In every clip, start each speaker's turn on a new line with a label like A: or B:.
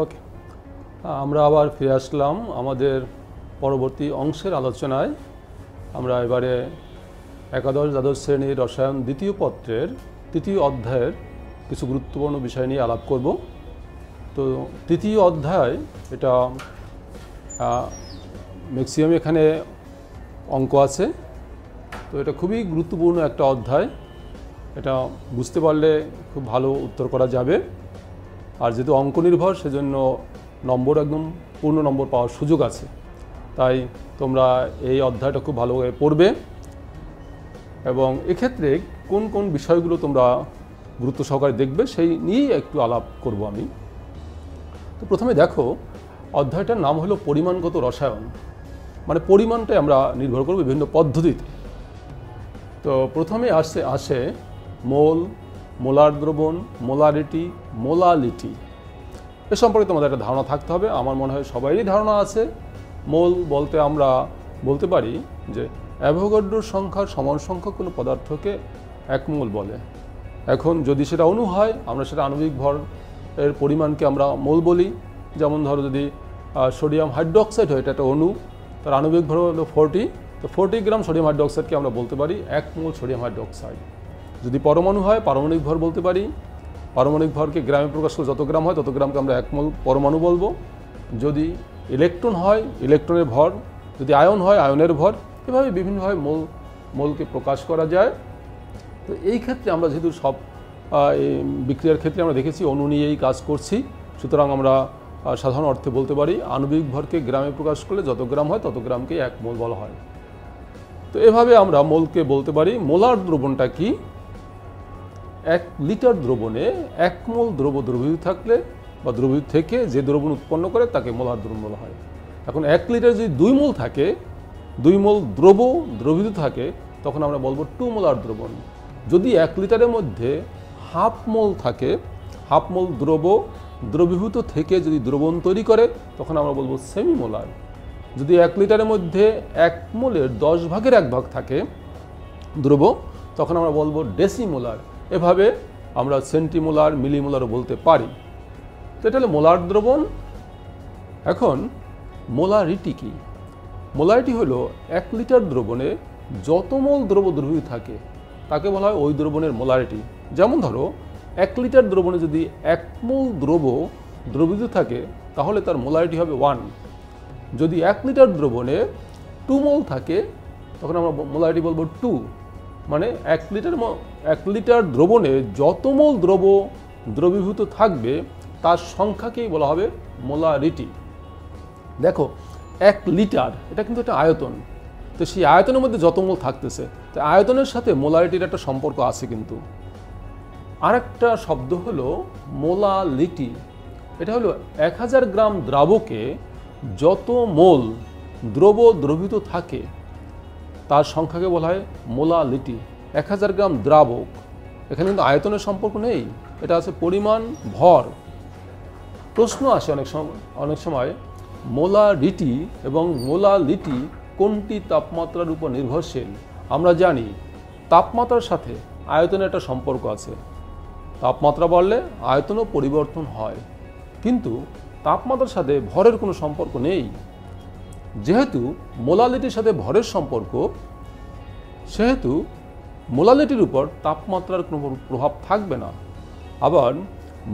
A: ওকে, আমরা আবার ফিরে আসলাম আমাদের পরবর্তী অংশের আলোচনায়। আমরা এবারে একাদশ দ্বাদশ শ্রেণীর রসায়ন দ্বিতীয় পত্রের তৃতীয় অধ্যায়ের কিছু গুরুত্বপূর্ণ বিষয় নিয়ে আলাপ করব। তো তৃতীয় অধ্যায় এটা ম্যাক্সিমাম এখানে অঙ্ক আছে, তো এটা খুবই গুরুত্বপূর্ণ একটা অধ্যায়। এটা বুঝতে পারলে খুব ভালো উত্তর করা যাবে। আর যেহেতু অঙ্ক নির্ভর, সেজন্য নম্বর একদম পূর্ণ নম্বর পাওয়ার সুযোগ আছে। তাই তোমরা এই অধ্যায়টা খুব ভালোভাবে পড়বে এবং এক্ষেত্রে কোন কোন বিষয়গুলো তোমরা গুরুত্ব সহকারে দেখবে সেই নিয়েই একটু আলাপ করব আমি। তো প্রথমে দেখো, অধ্যায়টার নাম হলো পরিমাণগত রসায়ন, মানে পরিমাণটাই আমরা নির্ভর করব বিভিন্ন পদ্ধতিতে। তো প্রথমে আসে মোল, মোলার দ্রবণ, মোলারিটি, মোলালিটি। এ সম্পর্কে তোমাদের একটা ধারণা থাকতে হবে। আমার মনে হয় সবারই ধারণা আছে। মোল বলতে আমরা বলতে পারি যে অ্যাভোগাড্রোর সংখ্যার সমান সংখ্যক কোনো পদার্থকে এক মোল বলে। এখন যদি সেটা অণু হয়, আমরা সেটা আণবিক ভর এর পরিমাণকে আমরা মোল বলি। যেমন ধরো, যদি সোডিয়াম হাইড্রোক্সাইড হয়, এটা একটা অণু, তার আণবিক ভর হলো 40। তো 40 গ্রাম সোডিয়াম হাইড্রোক্সাইডকে আমরা বলতে পারি এক মোল সোডিয়াম হাইড্রোক্সাইড। যদি পরমাণু হয়, পারমাণবিক ভর বলতে পারি। পারমাণবিক ভরকে গ্রামে প্রকাশ করে যত গ্রাম হয় তত গ্রামকে আমরা এক মোল পরমাণু বলবো। যদি ইলেকট্রন হয়, ইলেকট্রনের ভর। যদি আয়ন হয়, আয়নের ভর। এভাবে বিভিন্নভাবে মোলকে প্রকাশ করা যায়। তো এই ক্ষেত্রে আমরা যেহেতু সব বিক্রিয়ার ক্ষেত্রে আমরা দেখেছি অণু নিয়েই কাজ করছি, সুতরাং আমরা সাধারণ অর্থে বলতে পারি আণবিক ভরকে গ্রামে প্রকাশ করলে যত গ্রাম হয় তত গ্রামকে এক মোল বলা হয়। তো এভাবে আমরা মোলকে বলতে পারি। মোলার দ্রবণটা কি? 1 লিটার দ্রবণে 1 মোল দ্রবীভূত থাকলে বা দ্রবীভূত থেকে যে দ্রবণ উৎপন্ন করে তাকে মোলার দ্রবণ বলা হয়। এখন 1 লিটার যদি 2 মোল থাকে, 2 মোল দ্রবীভূত থাকে, তখন আমরা বলবো 2 মোলার দ্রবণ। যদি 1 লিটারের মধ্যে হাফ মোল থাকে, হাফ মোল দ্রবীভূত থেকে যদি দ্রবণ তৈরি করে, তখন আমরা বলবো সেমি মোলার। যদি 1 লিটারের মধ্যে 1 মোলের 10 ভাগের 1 ভাগ থাকে দ্রব, তখন আমরা বলবো ডেসিমোলার। এভাবে আমরা সেন্টিমোলার, মিলিমোলারও বলতে পারি। তো এটা হলো মোলার দ্রবণ। এখন মোলারিটি কি? মোলারিটি হলো 1 লিটার দ্রবণে যত মোল দ্রবীভূত থাকে তাকে বলা হয় ওই দ্রবণের মোলারিটি। যেমন ধরো, 1 লিটার দ্রবণে যদি 1 মোল দ্রবীভূত থাকে, তাহলে তার মোলারিটি হবে 1। যদি 1 লিটার দ্রবণে 2 মোল থাকে, তখন আমরা মোলারিটি বলবো 2। মানে 1 লিটার দ্রবণে যত মোল দ্রবীভূত থাকবে তার সংখ্যাকেই বলা হবে মোলারিটি। দেখো, 1 লিটার এটা কিন্তু একটা আয়তন। তো সেই আয়তনের মধ্যে যত মোল থাকতেছে, তো আয়তনের সাথে মোলারিটির একটা সম্পর্ক আছে। কিন্তু আরেকটা শব্দ হলো মোলালিটি। এটা হলো 1000 গ্রাম দ্রাবকে যত মোল দ্রবীভূত থাকে তার সংখ্যাকে বলা হয় মোলালিটি। 1000 গ্রাম দ্রাবক, এখানে কিন্তু আয়তনের সম্পর্ক নেই, এটা আছে পরিমাণ, ভর। প্রশ্ন আসে অনেক সময় মোলারিটি এবং মোলালিটি কোনটি তাপমাত্রার উপর নির্ভরশীল? আমরা জানি তাপমাত্রার সাথে আয়তনের একটা সম্পর্ক আছে। তাপমাত্রা বাড়লে আয়তনও পরিবর্তন হয়, কিন্তু তাপমাত্রার সাথে ভরের কোনো সম্পর্ক নেই। যেহেতু মোলালিটির সাথে ভরের সম্পর্ক, সেহেতু মোলালিটির উপর তাপমাত্রার কোনো প্রভাব থাকবে না। আবার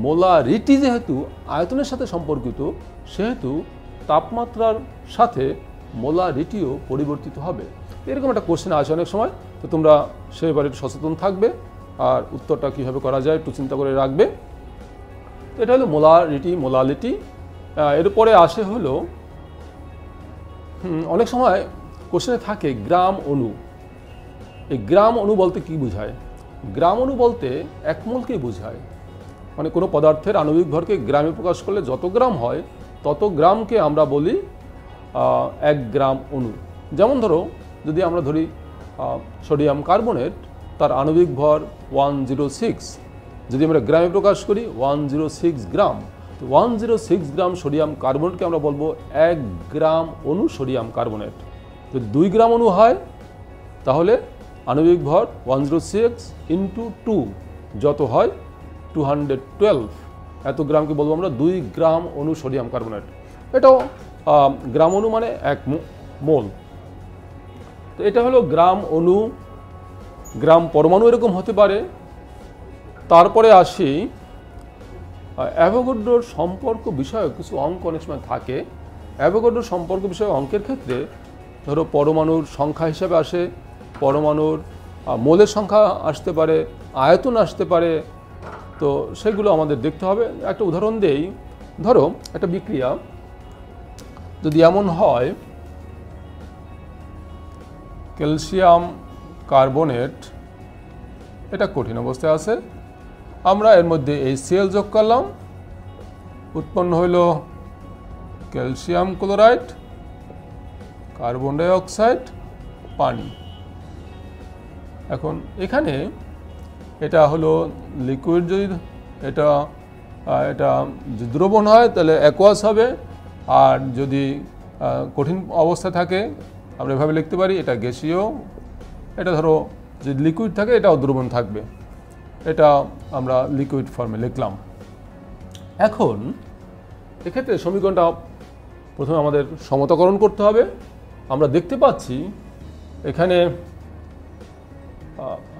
A: মোলারিটি যেহেতু আয়তনের সাথে সম্পর্কিত, সেহেতু তাপমাত্রার সাথে মোলারিটিও পরিবর্তিত হবে। এরকম একটা কোশ্চেন আসে অনেক সময়। তো তোমরা সেবারে একটু সচেতন থাকবে আর উত্তরটা কীভাবে করা যায় একটু চিন্তা করে রাখবে। এটা হলো মোলারিটি, মোলালিটি। এরপরে আসে হলো অনেক সময় কোশ্চেনে থাকে গ্রাম অণু। এই গ্রাম অণু বলতে কি বোঝায়? গ্রাম অণু বলতে 1 মোলকেই বোঝায়। মানে কোনো পদার্থের আণবিক ভরকে গ্রামে প্রকাশ করলে যত গ্রাম হয় তত গ্রামকে আমরা বলি 1 গ্রাম অণু। যেমন ধরো, যদি আমরা ধরি সোডিয়াম কার্বনেট, তার আণবিক ভর 106। যদি আমরা গ্রামে প্রকাশ করি 106 গ্রাম। তো 106 গ্রাম সোডিয়াম কার্বনেটকে আমরা বলবো 1 গ্রাম অণু সোডিয়াম কার্বনেট। যদি 2 গ্রাম অণু হয়, তাহলে আণবিক ভর 106 × 2 যত হয় 212। এত গ্রামকে বলবো আমরা 2 গ্রাম অণু সোডিয়াম কার্বনেট। এটাও গ্রাম অণু মানে 1 মোল। তো এটা হলো গ্রাম অণু, গ্রাম পরমাণু এরকম হতে পারে। তারপরে আসি অ্যাভোগাড্রোর সম্পর্ক বিষয়ক কিছু অঙ্ক অনেক সময় থাকে। অ্যাভোগাড্রোর সম্পর্ক বিষয়ক অঙ্কের ক্ষেত্রে ধরো পরমাণুর সংখ্যা হিসাবে আসে, পরমাণুর মোলের সংখ্যা আসতে পারে, আয়তন আসতে পারে। তো সেগুলো আমাদের দেখতে হবে। একটা উদাহরণ দেই, ধরো একটা বিক্রিয়া যদি এমন হয়, ক্যালসিয়াম কার্বনেট এটা কঠিন অবস্থায় আছে, আমরা এর মধ্যে HCl যোগ করলাম, উৎপন্ন হইল calcium chloride, carbon die oxide, পানি। এখন এখানে এটা হলো লিকুইড, যদি এটা যদি দ্রবণ হয় তাহলে অ্যাকোয়াস হবে, আর যদি কঠিন অবস্থা থাকে আমরা এভাবে লিখতে পারি এটা গ্যাসীয়। এটা ধরো যদি লিকুইড থাকে এটাও দ্রবণ থাকবে, এটা আমরা লিকুইড ফর্মে লিখলাম। এখন এক্ষেত্রে সমীকরণটা প্রথমে আমাদের সমতাকরণ করতে হবে। আমরা দেখতে পাচ্ছি এখানে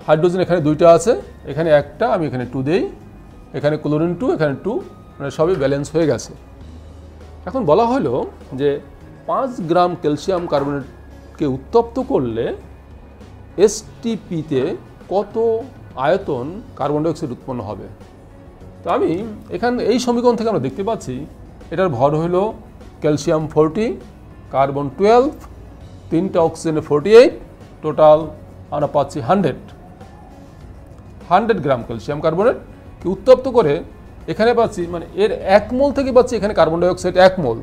A: হাইড্রোজেন এখানে 2টা আছে, এখানে একটা, আমি এখানে 2 দেই, এখানে ক্লোরিন 2, এখানে 2, মানে সবই ব্যালেন্স হয়ে গেছে। এখন বলা হলো যে 5 গ্রাম ক্যালসিয়াম কার্বনেটকে উত্তপ্ত করলে STP-তে কত আয়তন কার্বন ডাইঅক্সাইড উৎপন্ন হবে। তো আমি এখানে এই সমীকরণ থেকে আমরা দেখতে পাচ্ছি এটার ভর হলো ক্যালসিয়াম 40, কার্বন 12, 3টা অক্সিজেনে 48, টোটাল আমরা পাচ্ছি 100 গ্রাম ক্যালসিয়াম কার্বনেটকে উত্তপ্ত করে এখানে পাচ্ছি, মানে এর 1 মোল থেকে পাচ্ছি এখানে কার্বন ডাইঅক্সাইড 1 মোল।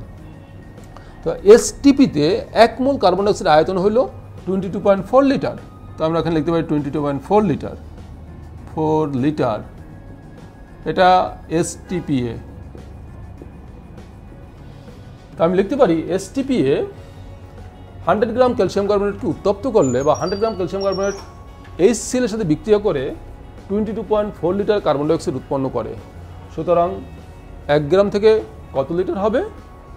A: তো STP-তে 1 মোল কার্বন ডাইঅক্সাইড আয়তন হলো 22.4 লিটার। তো আমরা এখানে লিখতে পারি 22.4 লিটার, 4 লিটার, এটা STPA। তো আমি লিখতে পারি STPA 100 গ্রাম ক্যালসিয়াম কার্বনেটকে উত্তপ্ত করলে বা 100 গ্রাম ক্যালসিয়াম কার্বনেট HCl এর সাথে বিক্রিয়া করে 22.4 লিটার কার্বন ডাইঅক্সাইড উৎপন্ন করে। সুতরাং 1 গ্রাম থেকে কত লিটার হবে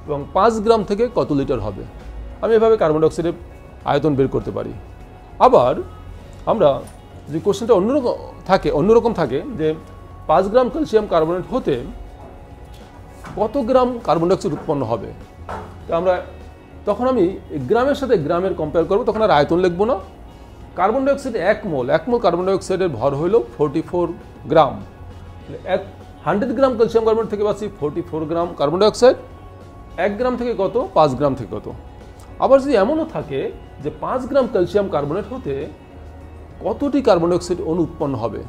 A: এবং 5 গ্রাম থেকে কত লিটার হবে, আমি এভাবে কার্বন ডাইঅক্সাইডের আয়তন বের করতে পারি। আবার আমরা যদি কোশ্চেনটা অন্যরকম থাকে যে 5 গ্রাম ক্যালসিয়াম কার্বনেট হতে কত গ্রাম কার্বন ডাইঅক্সাইড উৎপন্ন হবে, তো আমরা তখন আমি গ্রামের সাথে গ্রামের কম্পেয়ার করবো, তখন আর আয়তন লিখবো না। কার্বন ডাইঅক্সাইড 1 মোল কার্বন ডাইঅক্সাইডের ভর হইল 44 গ্রাম। 100 গ্রাম ক্যালসিয়াম কার্বনেট থেকে পাচ্ছি 44 গ্রাম কার্বন ডাইঅক্সাইড। 1 গ্রাম থেকে কত, 5 গ্রাম থেকে কত। আবার যদি এমনও থাকে যে 5 গ্রাম ক্যালসিয়াম কার্বনেট হতে কতটি কার্বন ডাইঅক্সাইড অণু উৎপন্ন হবে,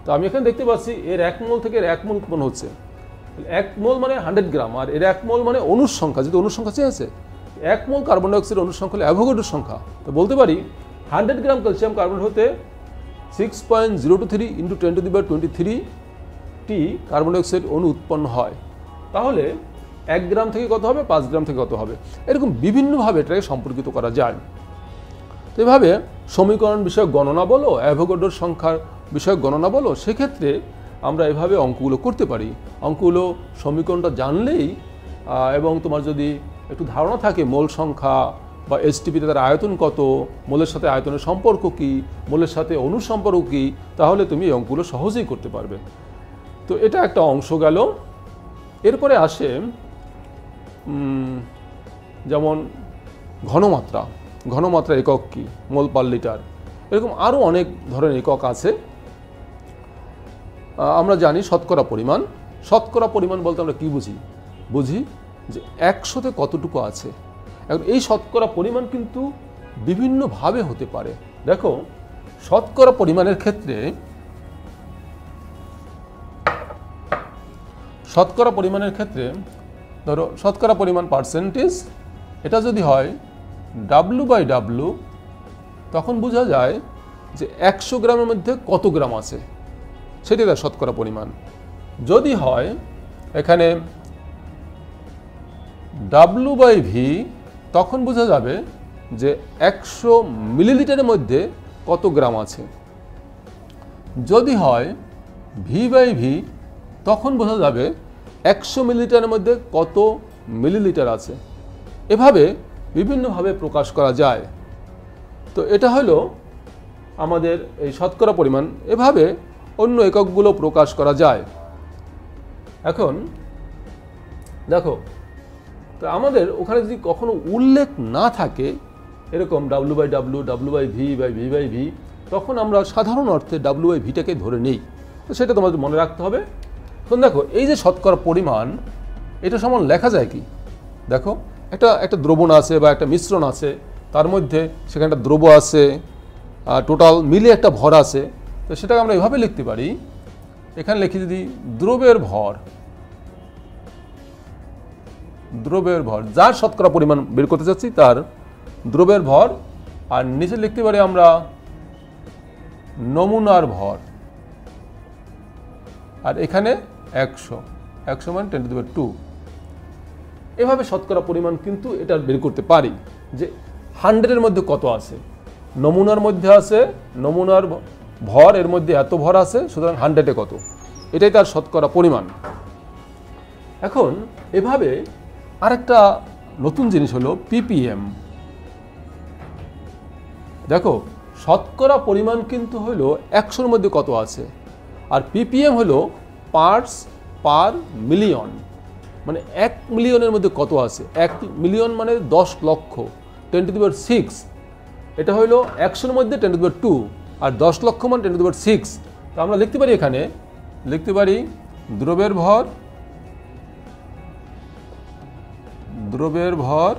A: তো আমি এখানে দেখতে পাচ্ছি এর 1 মোল থেকে এর 1 মোল উৎপন্ন হচ্ছে। 1 মোল মানে 100 গ্রাম, আর এর 1 মোল মানে অণুর সংখ্যা, যেহেতু অণুর সংখ্যা চেয়েছে 1 মোল কার্বন ডাইঅক্সাইড অণুর সংখ্যা হলো অ্যাভোগাড্রোর সংখ্যা। তো বলতে পারি 100 গ্রাম ক্যালসিয়াম কার্বনেট হতে 6.023 × 10⁻23 টি কার্বন ডাইঅক্সাইড অণু উৎপন্ন হয়। তাহলে 1 গ্রাম থেকে কত হবে, 5 গ্রাম থেকে কত হবে, এরকম বিভিন্নভাবে এটাকে সম্পর্কিত করা যায়। তো এভাবে সমীকরণ বিষয়ক গণনা বলো, অ্যাভোগাড্রোর সংখ্যার বিষয়ক গণনা বলো, সেক্ষেত্রে আমরা এভাবে অঙ্কগুলো করতে পারি। অঙ্কগুলো সমীকরণটা জানলেই এবং তোমার যদি একটু ধারণা থাকে মোল সংখ্যা বা STP-তে তার আয়তন কত, মোলের সাথে আয়তনের সম্পর্ক কী, মোলের সাথে অণুর সম্পর্ক কী, তাহলে তুমি এই অঙ্কগুলো সহজেই করতে পারবে। তো এটা একটা অংশ গেল। এরপরে আসে যেমন ঘনমাত্রা একক কি, মোল পার লিটার, এরকম আরও অনেক ধরনের একক আছে। আমরা জানি শতকরা পরিমাণ বলতে আমরা কি বুঝি যে 100-তে কতটুকু আছে। এখন এই শতকরা পরিমাণ কিন্তু বিভিন্নভাবে হতে পারে। দেখো শতকরা পরিমাণের ক্ষেত্রে ধরো শতকরা পরিমাণ পার্সেন্টেজ, এটা যদি হয় W/W, তখন বোঝা যায় যে 100 গ্রামের মধ্যে কত গ্রাম আছে, সেটি তার শতকরা পরিমাণ। যদি হয় এখানে W/V, তখন বোঝা যাবে যে 100 মিলিলিটারের মধ্যে কত গ্রাম আছে। যদি হয় V/V, তখন বোঝা যাবে 100 মিলিলিটারের মধ্যে কত মিলিলিটার আছে। এভাবে বিভিন্নভাবে প্রকাশ করা যায়। তো এটা হলো আমাদের এই শতকরা পরিমাণ। এভাবে অন্য এককগুলো প্রকাশ করা যায়। এখন দেখো, তো আমাদের ওখানে যদি কখনো উল্লেখ না থাকে এরকম W/W, W/V/V/V, তখন আমরা সাধারণ অর্থে W/Vটাকে ধরে নিই। তো সেটা তোমাদের মনে রাখতে হবে। এখন দেখো, এই যে শতকরা পরিমাণ, এটা সমান লেখা যায় কি? দেখো, একটা দ্রবণ আছে বা একটা মিশ্রণ আছে, তার মধ্যে সেখানে একটা দ্রব্য আছে, টোটাল মিলে একটা ভর আছে। তো সেটাকে আমরা এভাবে লিখতে পারি, এখানে লিখি যদি দ্রব্যের ভর, যার শতকরা পরিমাণ বের করতে চাচ্ছি তার দ্রব্যের ভর, আর নিচে লিখতে পারি আমরা নমুনার ভর, আর এখানে 100 মানে 10⁻²। এভাবে শতকরা পরিমাণ কিন্তু এটা বের করতে পারি যে 100-এর মধ্যে কত আছে। নমুনার মধ্যে আছে, নমুনার ভর, এর মধ্যে এত ভর আছে, সুতরাং 100-এ কত, এটাই তার শতকরা পরিমাণ। এখন এভাবে আরেকটা নতুন জিনিস হলো ppm। দেখো, শতকরা পরিমাণ কিন্তু হলো 100-এর মধ্যে কত আছে, আর ppm হলো পার্টস পার মিলিয়ন, মানে 1 মিলিয়নের মধ্যে কত আছে। 1 মিলিয়ন মানে 10 লক্ষ, 10⁶। এটা হলো 100-এর মধ্যে 10⁻², আর 10 লক্ষ মানে 10⁶। তো আমরা লিখতে পারি, এখানে লিখতে পারি দ্রব্যের ভর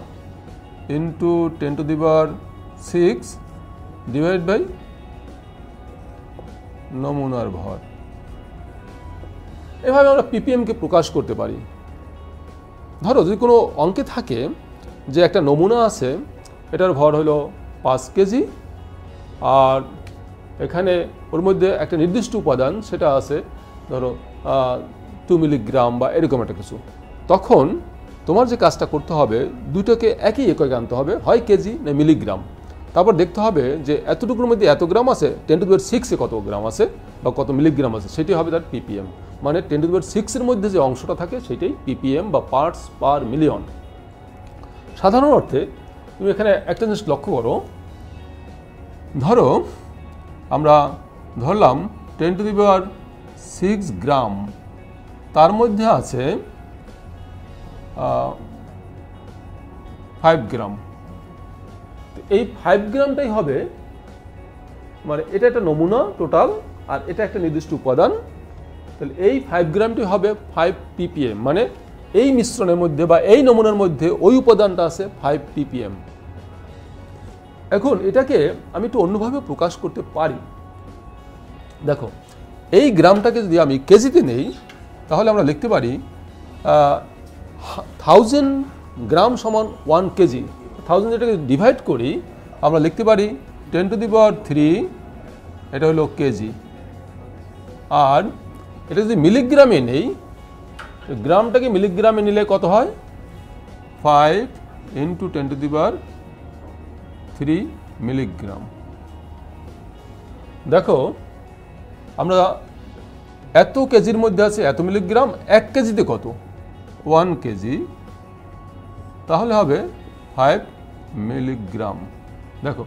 A: ইন্টু 10⁶ ডিভাইড বাই নমুনার ভর। এভাবে আমরা ppmকে প্রকাশ করতে পারি। ধরো যদি কোনো অঙ্কে থাকে যে একটা নমুনা আছে, এটার ভর হলো 5 কেজি, আর এখানে ওর মধ্যে একটা নির্দিষ্ট উপাদান সেটা আছে ধরো 2 মিলিগ্রাম বা এরকম একটা কিছু, তখন তোমার যে কাজটা করতে হবে, দুটোকে একই এককে আনতে হবে, হয় কেজি না মিলিগ্রাম। তারপর দেখতে হবে যে এতটুকুর মধ্যে এত গ্রাম আছে, 10⁶ কত গ্রাম আছে বা কত মিলিগ্রাম আছে, সেটি হবে তার ppm। মানে 10⁶-এর মধ্যে যে অংশটা থাকে সেটাই ppm বা পার্টস পার মিলিয়ন। সাধারণ অর্থে তুমি এখানে একটা জিনিস লক্ষ্য করো, ধরো আমরা ধরলাম 10⁶ গ্রাম, তার মধ্যে আছে 5 গ্রাম। এই 5 গ্রামটাই হবে, মানে এটা একটা নমুনা টোটাল, আর এটা একটা নির্দিষ্ট উপাদান। তাহলে এই 5 গ্রামটি হবে 5 ppm, মানে এই মিশ্রণের মধ্যে বা এই নমুনার মধ্যে ওই উপাদানটা আছে 5 ppm। এখন এটাকে আমি একটু অন্যভাবে প্রকাশ করতে পারি। দেখো, এই গ্রামটাকে যদি আমি কেজিতে নেই, তাহলে আমরা লিখতে পারি 1000 গ্রাম সমান 1 কেজি। 1000 যেটাকে ডিভাইড করি, আমরা লিখতে পারি 10⁻³ এটা হলো কেজি। আর এটা যদি মিলিগ্রামে নেই, গ্রামটাকে মিলিগ্রামে নিলে কত হয়? 5 × 10⁻³ মিলিগ্রাম। দেখো, আমরা এত কেজির মধ্যে আছে এত মিলিগ্রাম, 1 কেজিতে কত? 1 কেজি, তাহলে হবে 5 মিলিগ্রাম। দেখো,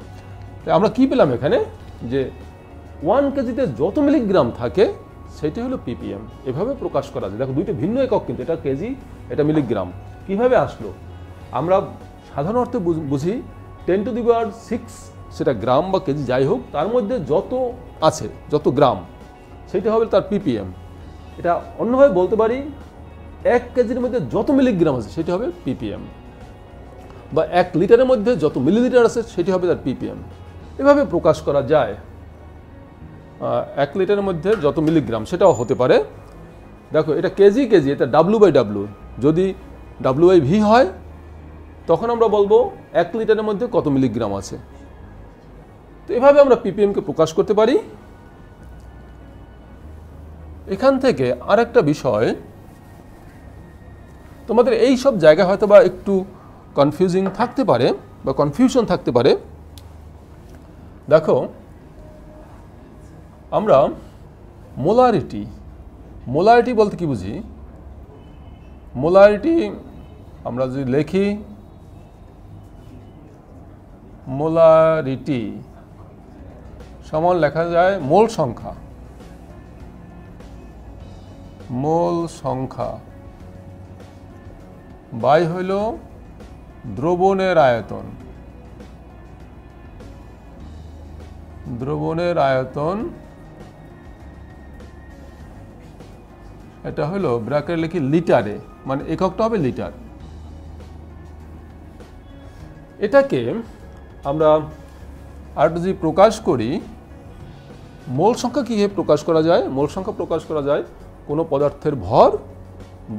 A: আমরা কি পেলাম এখানে, যে 1 কেজিতে যত মিলিগ্রাম থাকে সেটি হলো ppm। এভাবে প্রকাশ করা যায়। দেখো, দুইটা ভিন্ন একক কিন্তু, এটা কেজি, এটা মিলিগ্রাম। কিভাবে আসলো? আমরা সাধারণ অর্থে বুঝি 10⁶, সেটা গ্রাম বা কেজি যাই হোক, তার মধ্যে যত আছে, যত গ্রাম, সেটা হবে তার ppm। এটা অন্যভাবে বলতে পারি, 1 কেজির মধ্যে যত মিলিগ্রাম আছে সেটি হবে ppm, বা 1 লিটারের মধ্যে যত মিলিলিটার আছে সেটি হবে তার ppm। এভাবে প্রকাশ করা যায়। 1 লিটারের মধ্যে যত মিলিগ্রাম সেটাও হতে পারে। দেখো, এটা কেজি, এটা W/W। যদি W/V হয়, তখন আমরা বলবো 1 লিটারের মধ্যে কত মিলিগ্রাম আছে। তো এভাবে আমরা ppmকে প্রকাশ করতে পারি। এখান থেকে আরেকটা বিষয়, তোমাদের এই সব জায়গায় হয়তো বা একটু কনফিউজিং থাকতে পারে বা কনফিউশন থাকতে পারে। দেখো, আমরা মোলারিটি বলতে কি বুঝি? মোলারিটি আমরা যদি লিখি মোলারিটি সমান লেখা যায় মোল সংখ্যা বাই হইল দ্রবণের আয়তন এটা হলো ব্র্যাকেট লিখি লিটারে, মানে এককটা হবে লিটার। এটাকে আমরা আর যদি প্রকাশ করি, মোল সংখ্যা কীভাবে প্রকাশ করা যায়? মোল সংখ্যা প্রকাশ করা যায় কোনো পদার্থের ভর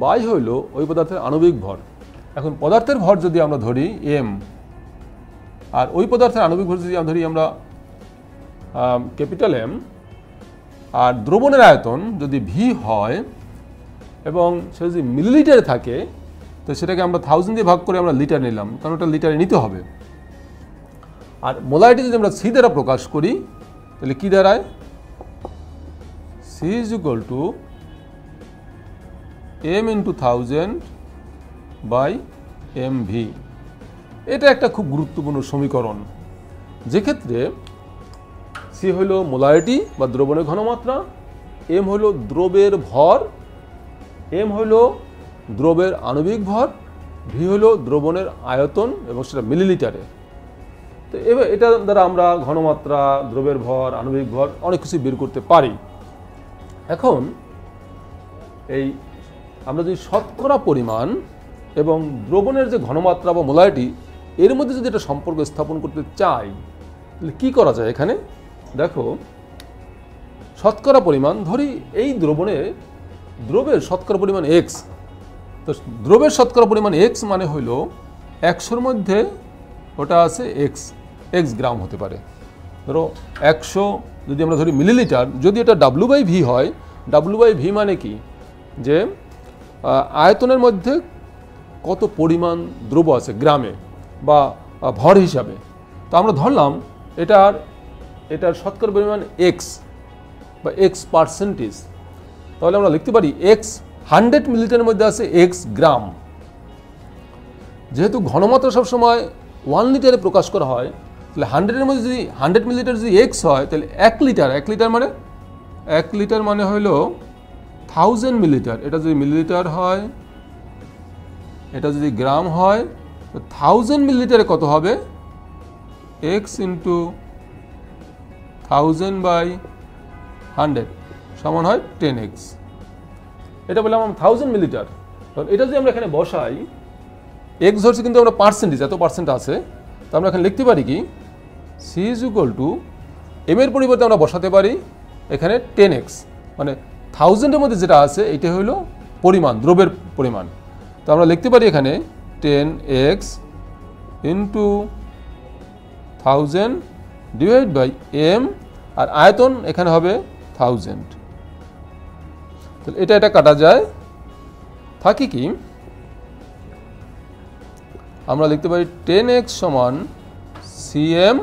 A: বাই হইল ওই পদার্থের আণবিক ভর। এখন পদার্থের ভর যদি আমরা ধরি এম, আর ওই পদার্থের আণবিক ভর যদি আমরা ধরি আমরা ক্যাপিটাল এম, আর দ্রবণের আয়তন যদি ভি হয় এবং সেটা যদি মিলিলিটারে থাকে, তো সেটাকে আমরা 1000 দিয়ে ভাগ করে আমরা লিটার নিলাম, কারণ ওটা লিটারে নিতে হবে। আর মোলারিটি যদি আমরা সি দ্বারা প্রকাশ করি, তাহলে কি দাঁড়ায়? C is equal two M into 1000 by M V. এটা একটা খুব গুরুত্বপূর্ণ সমীকরণ, যেক্ষেত্রে সি হইল মোলারিটি বা দ্রবণের ঘনমাত্রা, এম হইল দ্রবের ভর, এম হইল দ্রবের আণবিক ভর, ভি হইল দ্রবণের আয়তন এবং সেটা মিলিলিটারে। তো এবার এটা দ্বারা আমরা ঘনমাত্রা, দ্রবের ভর, আণবিক ভর অনেক কিছু বের করতে পারি। এখন এই আমরা যদি শতকরা পরিমাণ এবং দ্রবণের যে ঘনমাত্রা বা মোলারিটি এর মধ্যে যদি একটা সম্পর্ক স্থাপন করতে চাই, তাহলে কী করা যায়? এখানে দেখো, শতকরা পরিমাণ ধরি এই দ্রবের শতকরা পরিমাণ এক্স। তো দ্রবের শতকরা পরিমাণ এক্স মানে হইল 100-র মধ্যে ওটা আছে এক্স গ্রাম হতে পারে। ধরো 100 যদি আমরা ধরি মিলিলিটার, যদি এটা W/V হয়, W/V মানে কি? যে আয়তনের মধ্যে কত পরিমাণ দ্রব্য আছে গ্রামে বা ভর হিসাবে। তো আমরা ধরলাম এটার শতকরা পরিমাণ এক্স বা এক্স পার্সেন্টেজ, তাহলে আমরা লিখতে পারি এক্স 100 মিলিলিটারের মধ্যে আছে এক্স গ্রাম। যেহেতু ঘনমাত্রা সবসময় 1 লিটারে প্রকাশ করা হয়, তাহলে 100-এর মধ্যে যদি 100 মিলিলিটার যদি এক্স হয়, তাহলে 1 লিটার মানে হইল 1000 মিলিলিটার। এটা যদি মিলিলিটার হয়, এটা যদি গ্রাম হয়, তো 1000 মিলিলিটারে কত হবে? এক্স ইন্টু 1000/100 সমান হয় 10x। এটা বললাম 1000 মিলিলিটার। কারণ এটা যদি আমরা এখানে বসাই, এক্স ধরছি কিন্তু আমরা পার্সেন্টেজ, এত পার্সেন্ট আছে, তো আমরা এখানে লিখতে পারি কি? C is equal two M এর পরিবর্তে আমরা বসাতে পারি এখানে 10x, মানে 1000-এর মধ্যে যেটা আছে এটা হলো পরিমাণ, দ্রব্যের পরিমাণ। তো আমরা লিখতে পারি এখানে 10x into 1000 divide by M, আর আয়তন এখানে হবে 1000। তাহলে এটা কাটা যায়, থাকি কি? আমরা লিখতে পারি 10x সমান cm,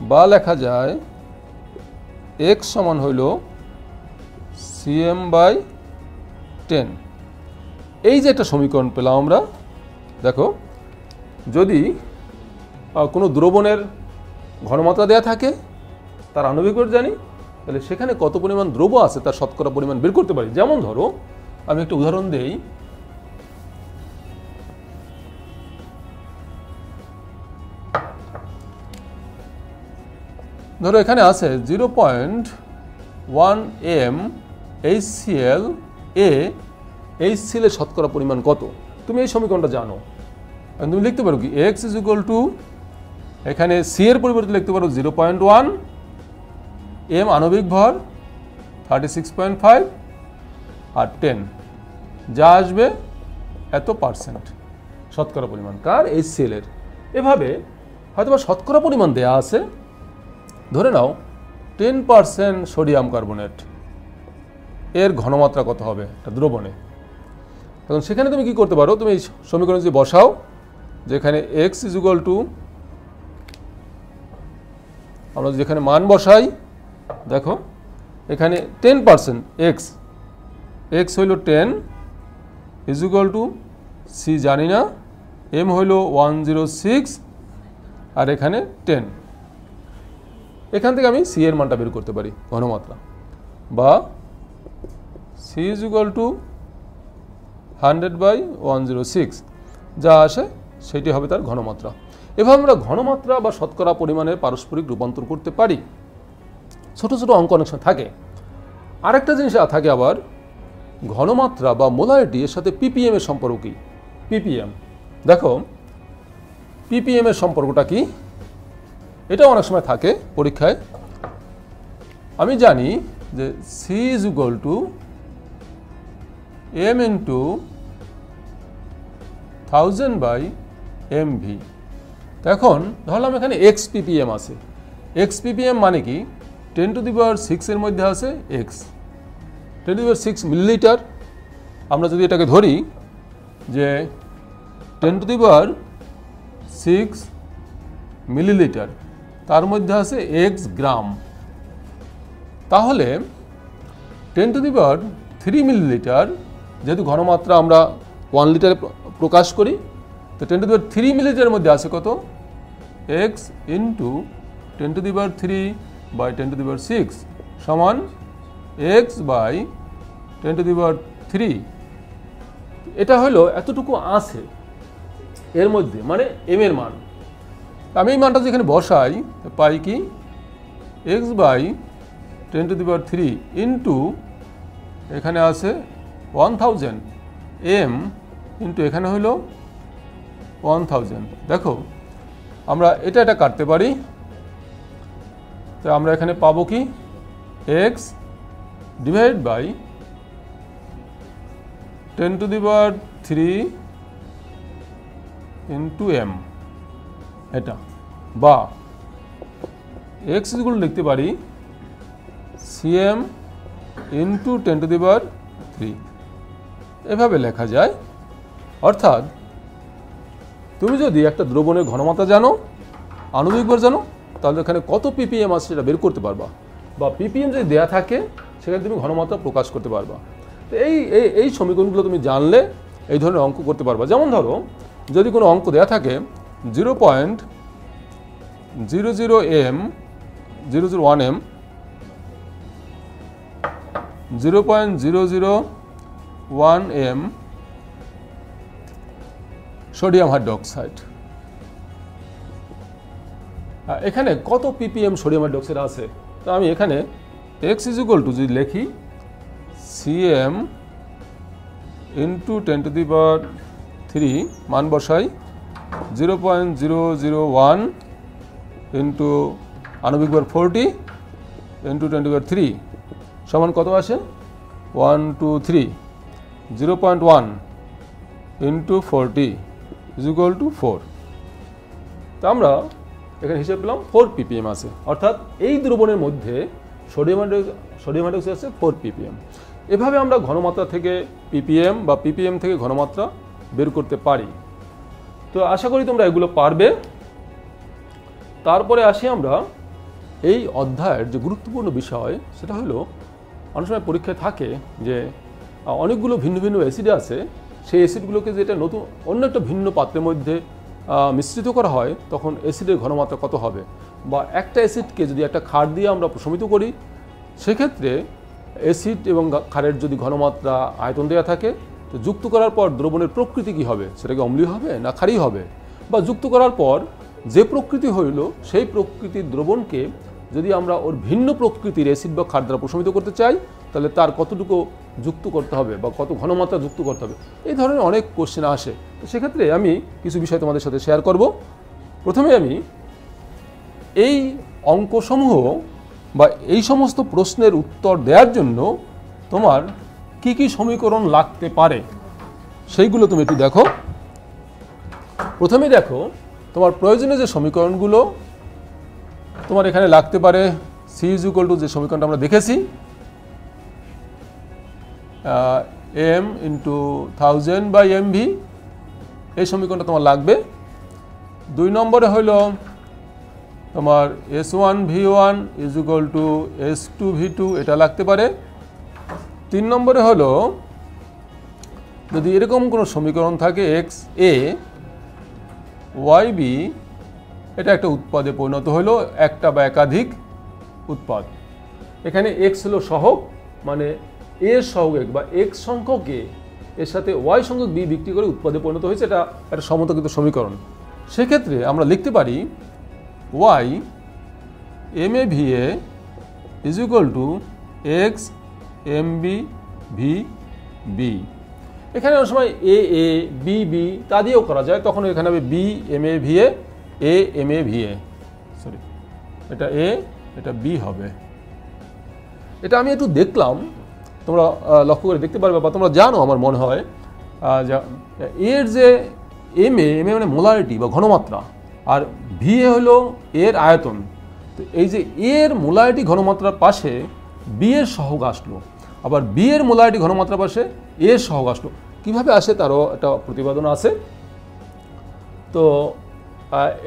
A: বা লেখা যায় x সমান হইল cm/10। এই যে একটা সমীকরণ পেলাম আমরা, দেখো, যদি কোনো দ্রবণের ঘনমাত্রা দেওয়া থাকে, তার আণবিক ভর জানি, তাহলে সেখানে কত পরিমাণ দ্রব্য আছে তার শতকরা পরিমাণ বের করতে পারি। যেমন ধরো, আমি একটা উদাহরণ দেই। ধরো এখানে আছে 0.1 m HCl এ HCl এর শতকরা পরিমাণ কত? তুমি এই সমীকরণটা জানো, তুমি লিখতে পারো কি? x ইজ ইকুয়াল টু, এখানে c এর পরিবর্তে লিখতে পারো 0.1, m আণবিক ভর 36.5 আর 10, যা আসবে এত পার্সেন্ট শতকরা পরিমাণ কার? HCl এর। এভাবে হয়তো বা শতকরা পরিমাণ দেয়া আছে, ধরে নাও 10% সোডিয়াম কার্বনেট, এর ঘনমাত্রা কত হবে একটা দ্রবণে? তখন সেখানে তুমি কি করতে পারো? তুমি এই সমীকরণ যদি বসাও, যেখানে x ইজ ইকুয়াল টু, আমরা যেখানে মান বসাই, দেখো এখানে 10% এক্স হইল 10 ইজ ইকুয়াল টু সি জানি না, এম হইল 106 আর এখানে 10। এখান থেকে আমি সি এর মানটা বের করতে পারি ঘনমাত্রা, বা সি ইজ ইকুয়াল টু 100/106 যা আসে সেটি হবে তার ঘনমাত্রা। এভাবে আমরা ঘনমাত্রা বা শতকরা পরিমাণের পারস্পরিক রূপান্তর করতে পারি। ছোট ছোট অঙ্ক অনেক সময় থাকে। আরেকটা জিনিস থাকে আবার, ঘনমাত্রা বা মোলারিটি এর সাথে পিপিএম এর সম্পর্ক কি? পিপিএম, দেখো পিপিএম এর সম্পর্কটা কি, এটাও অনেক সময় থাকে পরীক্ষায়। আমি জানি যে C is equal two M into 1000/mv। এখন ধরলাম এখানে এক্স পিপিএম আছে। এক্স পিপিএম মানে কি? 10⁶ এর মধ্যে আছে এক্স, 10⁶ মিলিলিটার। আমরা যদি এটাকে ধরি যে 10⁶ মিলিলিটার, তার মধ্যে আছে এক্স গ্রাম, তাহলে 10⁻³ মিলিলিটার, যেহেতু ঘনমাত্রা আমরা 1 লিটারে প্রকাশ করি, তো 10⁻³ মিলিলিটারের মধ্যে আছে কত? এক্স ইন্টু 10⁻³ সমান x/10⁻³। এটা হলো এতটুকু আছে এর মধ্যে, মানে এম এর মান। আমি এই মানটা যেখানে বসাই পাই কি? x/10⁻³ ইন্টু এখানে আছে 1000 m ইন্টু এখানে হলো 1000। দেখো আমরা এটা কাটতে পারি, তো আমরা এখানে পাবো কি? x divide by 10⁻³ into m, এটা, বা x ইকুয়াল লিখতে পারি cm ইন্টু 10⁻³। এভাবে লেখা যায়। অর্থাৎ তুমি যদি একটা দ্রবণের ঘনমাত্রা জানো, আণবিক ভর জানো, তাহলে এখানে কত পিপিএম আছে সেটা বের করতে পারবা, বা পিপিএম যদি দেয়া থাকে সেখানে তুমি ঘনমাত্রা প্রকাশ করতে পারবা। তো এই সমীকরণগুলো তুমি জানলে এই ধরনের অঙ্ক করতে পারবা। যেমন ধরো যদি কোনো অঙ্ক দেয়া থাকে 0.00 m 001 m 0.001 m sodium hydroxide, এখানে কত পিপিএম সোডিয়াম হাইড্রোক্সাইড আছে? তো আমি এখানে x ইজ ইকুয়াল টু যদি লিখি cm ইন্টু 10⁻³ মান বসাই 0.001 ইন্টু আণবিক ভর 40 ইন্টু 10⁻³ সমান কত আসে? 123 0.1 ইন্টু 40 ইজ ইকুয়াল টু 4। তো আমরা এখানে হিসেব পেলাম 4 ppm আছে, অর্থাৎ এই দ্রবণের মধ্যে সোডিয়াম হাইড্রোক্সাইড আছে 4 ppm। এভাবে আমরা ঘনমাত্রা থেকে ppm বা ppm থেকে ঘনমাত্রা বের করতে পারি। তো আশা করি তোমরা এগুলো পারবে। তারপরে আসি আমরা এই অধ্যায়ের যে গুরুত্বপূর্ণ বিষয়, সেটা হলো অনেক সময় পরীক্ষায় থাকে যে অনেকগুলো ভিন্ন ভিন্ন অ্যাসিড আছে, সেই অ্যাসিডগুলোকে যেটা নতুন অন্য একটা ভিন্ন পাত্রের মধ্যে মিশ্রিত করা হয়, তখন অ্যাসিডের ঘনমাত্রা কত হবে, বা একটা অ্যাসিডকে যদি একটা ক্ষার দিয়ে আমরা প্রশমিত করি, সেক্ষেত্রে অ্যাসিড এবং ক্ষারের যদি ঘনমাত্রা আয়তন দেওয়া থাকে, তো যুক্ত করার পর দ্রবণের প্রকৃতি কী হবে, সেটা কি অম্লীয় হবে না ক্ষারীয় হবে, বা যুক্ত করার পর যে প্রকৃতি হইল সেই প্রকৃতির দ্রবণকে যদি আমরা ওর ভিন্ন প্রকৃতির অ্যাসিড বা ক্ষার দ্বারা প্রশমিত করতে চাই, তাহলে তার কতটুকু যুক্ত করতে হবে বা কত ঘনমাত্রা যুক্ত করতে হবে, এই ধরনের অনেক কোশ্চেন আসে। তো সেক্ষেত্রে আমি কিছু বিষয় তোমাদের সাথে শেয়ার করব। প্রথমে আমি এই অঙ্কসমূহ বা এই সমস্ত প্রশ্নের উত্তর দেওয়ার জন্য তোমার কি কি সমীকরণ লাগতে পারে সেইগুলো তুমি একটু দেখো। প্রথমে দেখো তোমার প্রয়োজনীয় যে সমীকরণগুলো তোমার এখানে লাগতে পারে, সি ইজ ইকুয়াল টু যে সমীকরণটা আমরা দেখেছি m ইন্টু 1000/mv, এই সমীকরণটা তোমার লাগবে। 2 নম্বরে হইল তোমার S1V1 is equal two S2V2, এটা লাগতে পারে। 3 নম্বরে হলো যদি এরকম কোনো সমীকরণ থাকে এক্স এ ওয়াই বি, এটা একটা উৎপাদে পরিণত হলো, একটা বা একাধিক উৎপাদ। এখানে এক্স হলো সহগ, মানে এ সহগ বা এক্স সংখ্যক এ এর সাথে ওয়াই সংখ্যক বি বিক্রি করে উৎপাদে পরিণত হয়েছে, এটা একটা সমতাকৃত সমীকরণ। সেক্ষেত্রে আমরা লিখতে পারি Y M A V A is equal two x M B V B. এখানে অনেক সময় এ এ বি বি তা দিয়েও করা যায়, তখন এখানে হবে B M A V A M A V A, sorry এটা এ এটা বি হবে। এটা আমি একটু দেখলাম, তোমরা লক্ষ্য করে দেখতে পারবে বা তোমরা জানো আমার মনে হয়, এর যে এম এ মানে মোলারিটি বা ঘনমাত্রা, আর ভি এ হলো এর আয়তন। তো এই যে এর মোলারিটি ঘনমাত্রার পাশে বি এর সহগ আসলো, আবার বি এর মোলারিটি ঘনমাত্রার পাশে এর সহগ আসলো, কীভাবে আসে তারও একটা প্রতিপাদন আছে। তো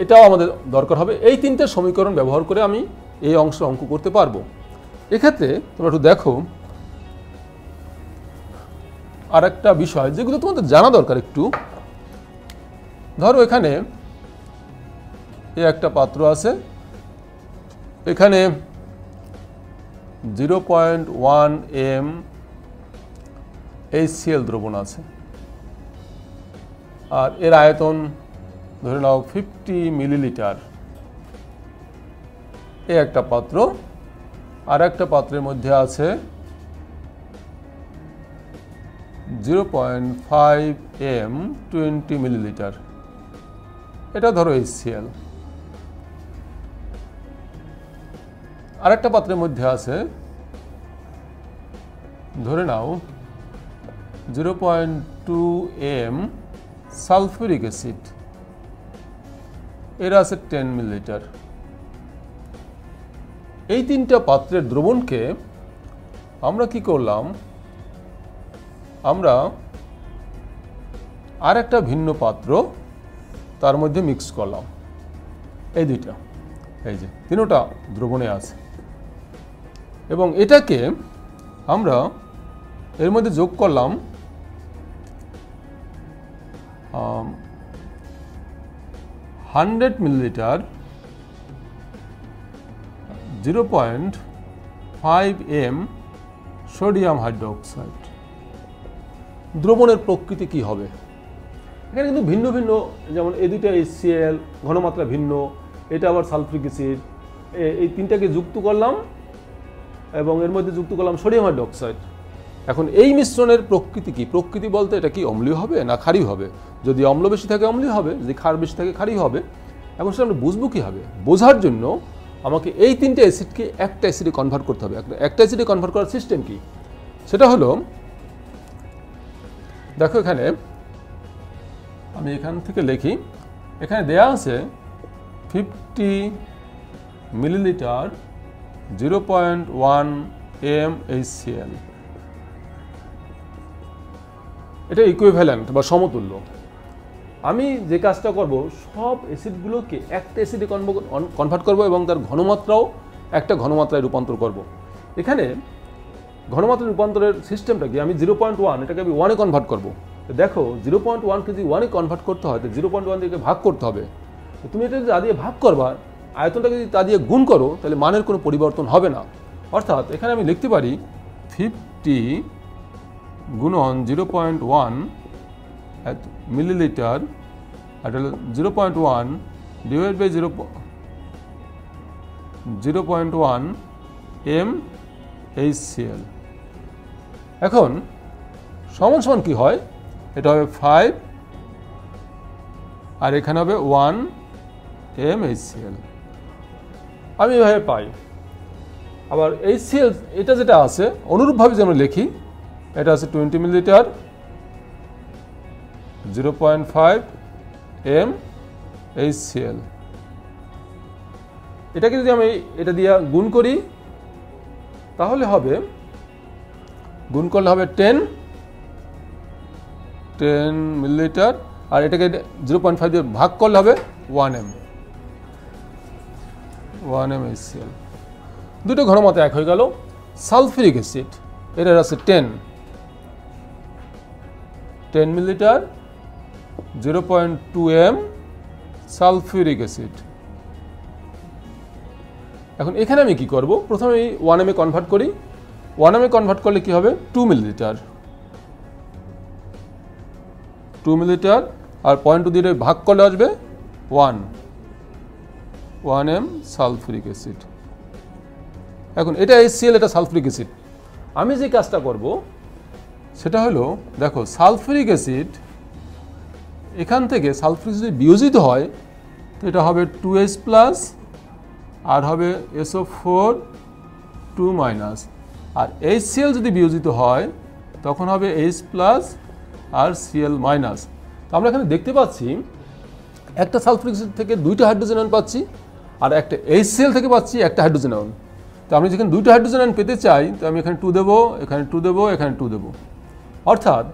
A: এটাও আমাদের দরকার হবে। এই 3টে সমীকরণ ব্যবহার করে আমি এই অংশ অঙ্ক করতে পারবো। এক্ষেত্রে তোমরা একটু দেখো আর একটা বিষয় যেগুলো তোমাদের জানা দরকার একটু। ধরো এখানে একটা পাত্র আছে, এখানে 0.1 m HCl দ্রবণ আছে, আর এর আয়তন ধরে নাও 50 মিলিলিটার। এই একটা পাত্র, আর একটা পাত্রের মধ্যে আছে 0.5 m 20 মিলিলিটার, এটা ধরো HCl। আর একটা পাত্রের মধ্যে আছে ধরে নাও 0.2 m সালফিউরিক অ্যাসিড, এর আছে 10 মিলিলিটার। এই 3টা পাত্রের দ্রবণকে আমরা কি করলাম, আমরা আর একটা ভিন্ন পাত্র তার মধ্যে মিক্স করলাম। এই দুইটা, এই যে 3টা দ্রবণে আছে, এবং এটাকে আমরা এর মধ্যে যোগ করলাম 100 মিলিলিটার 0.5 m সোডিয়াম হাইড্রোক্সাইড। দ্রবণের প্রকৃতি কি হবে? এখানে কিন্তু ভিন্ন ভিন্ন, যেমন এই দুইটা HCl ঘনমাত্রা ভিন্ন, এটা আবার সালফিউরিক অ্যাসিড, এই 3টাকে যুক্ত করলাম এবং এর মধ্যে যুক্ত করলাম সোডিয়াম হাইড্রোক্সাইড। এখন এই মিশ্রণের প্রকৃতি কি? প্রকৃতি বলতে এটা কি অম্লীয় হবে না ক্ষারীয় হবে? যদি অম্ল বেশি থাকে অম্লীয় হবে, যদি ক্ষার বেশি থাকে ক্ষারীয় হবে। এখন সেটা আমরা বুঝবো কীভাবে? বোঝার জন্য আমাকে এই 3টে অ্যাসিডকে একটা অ্যাসিডে কনভার্ট করতে হবে। একটা অ্যাসিডে কনভার্ট করার সিস্টেম কি? সেটা হলো, দেখো এখানে আমি এখান থেকে লিখি, এখানে দেয়া আছে 50 মিলিলিটার 0.1 m HCl, এটা ইকুইভ্যালেন্ট বা সমতুল্য। আমি যে কাজটা করব, সব অ্যাসিডগুলোকে একটা অ্যাসিডে কনভার্ট করব এবং তার ঘনমাত্রাও একটা ঘনমাত্রায় রূপান্তর করব। এখানে ঘনমাত্রা রূপান্তরের সিস্টেমটা কি? আমি 0.1 এটাকে আমি 1-এ কনভার্ট করব। দেখো 0.1কে যদি 1-এ কনভার্ট করতে হয়, তো 0.1 থেকে ভাগ করতে হবে। তুমি এটা যদি তা দিয়ে ভাগ করবা, আয়তনটাকে যদি তা দিয়ে গুণ করো, তাহলে মানের কোনো পরিবর্তন হবে না। অর্থাৎ এখানে আমি লিখতে পারি 50 গুণন 0.1 millilitre, R 0.1 divide by 0.1 m HCl। এখন সমান সমান কি হয়? এটা হবে 5 আর এখানে হবে 1 m HCl। আমি এভাবে পাই। আবার HCl এটা যেটা আছে অনুরূপভাবে যে আমরা লিখি, এটা আছে 20 মিলিলিটার 0.5 m HCl। এটাকে যদি আমি এটা দিয়ে গুণ করি, তাহলে হবে, গুণ করলে হবে 10 মিলিলিটার, আর এটাকে 0.5 দিয়ে ভাগ করলে হবে 1 m HCl। দুটো ঘনমাত্রা এক হয়ে গেল। সালফিউরিক অ্যাসিড, এটার আছে 10 মিলিলিটার 0.2 m সালফিউরিক অ্যাসিড। এখন এখানে আমি কি করব, প্রথমে 1 m এ কনভার্ট করি। 1 m এ কনভার্ট করলে কি হবে, 2 মিলিলিটার, 2 মিলিলিটার, আর 0.2 দিয়ে ভাগ করলে আসবে 1 m সালফিউরিক অ্যাসিড। এখন এটা HCl, এটা সালফিউরিক অ্যাসিড। আমি যে কাজটা করব সেটা হলো, দেখো সালফিউরিক অ্যাসিড এখান থেকে সালফিউরিক অ্যাসিড বিয়োজিত হয়, তো এটা হবে 2H+ আর হবে SO4 2-, আর HCl যদি বিয়োজিত হয় তখন হবে H+ আর Cl-। তো আমরা এখানে দেখতে পাচ্ছি একটা সালফিউরিক অ্যাসিড থেকে দুইটা হাইড্রোজেন আয়ন পাচ্ছি, আর একটা HCl থেকে পাচ্ছি একটা হাইড্রোজেন আয়ন। তো আমি যখন দুইটা হাইড্রোজেন আয়ন পেতে চাই, তো আমি এখানে 2 দেবো, এখানে 2 দেবো, এখানে 2 দেবো। অর্থাৎ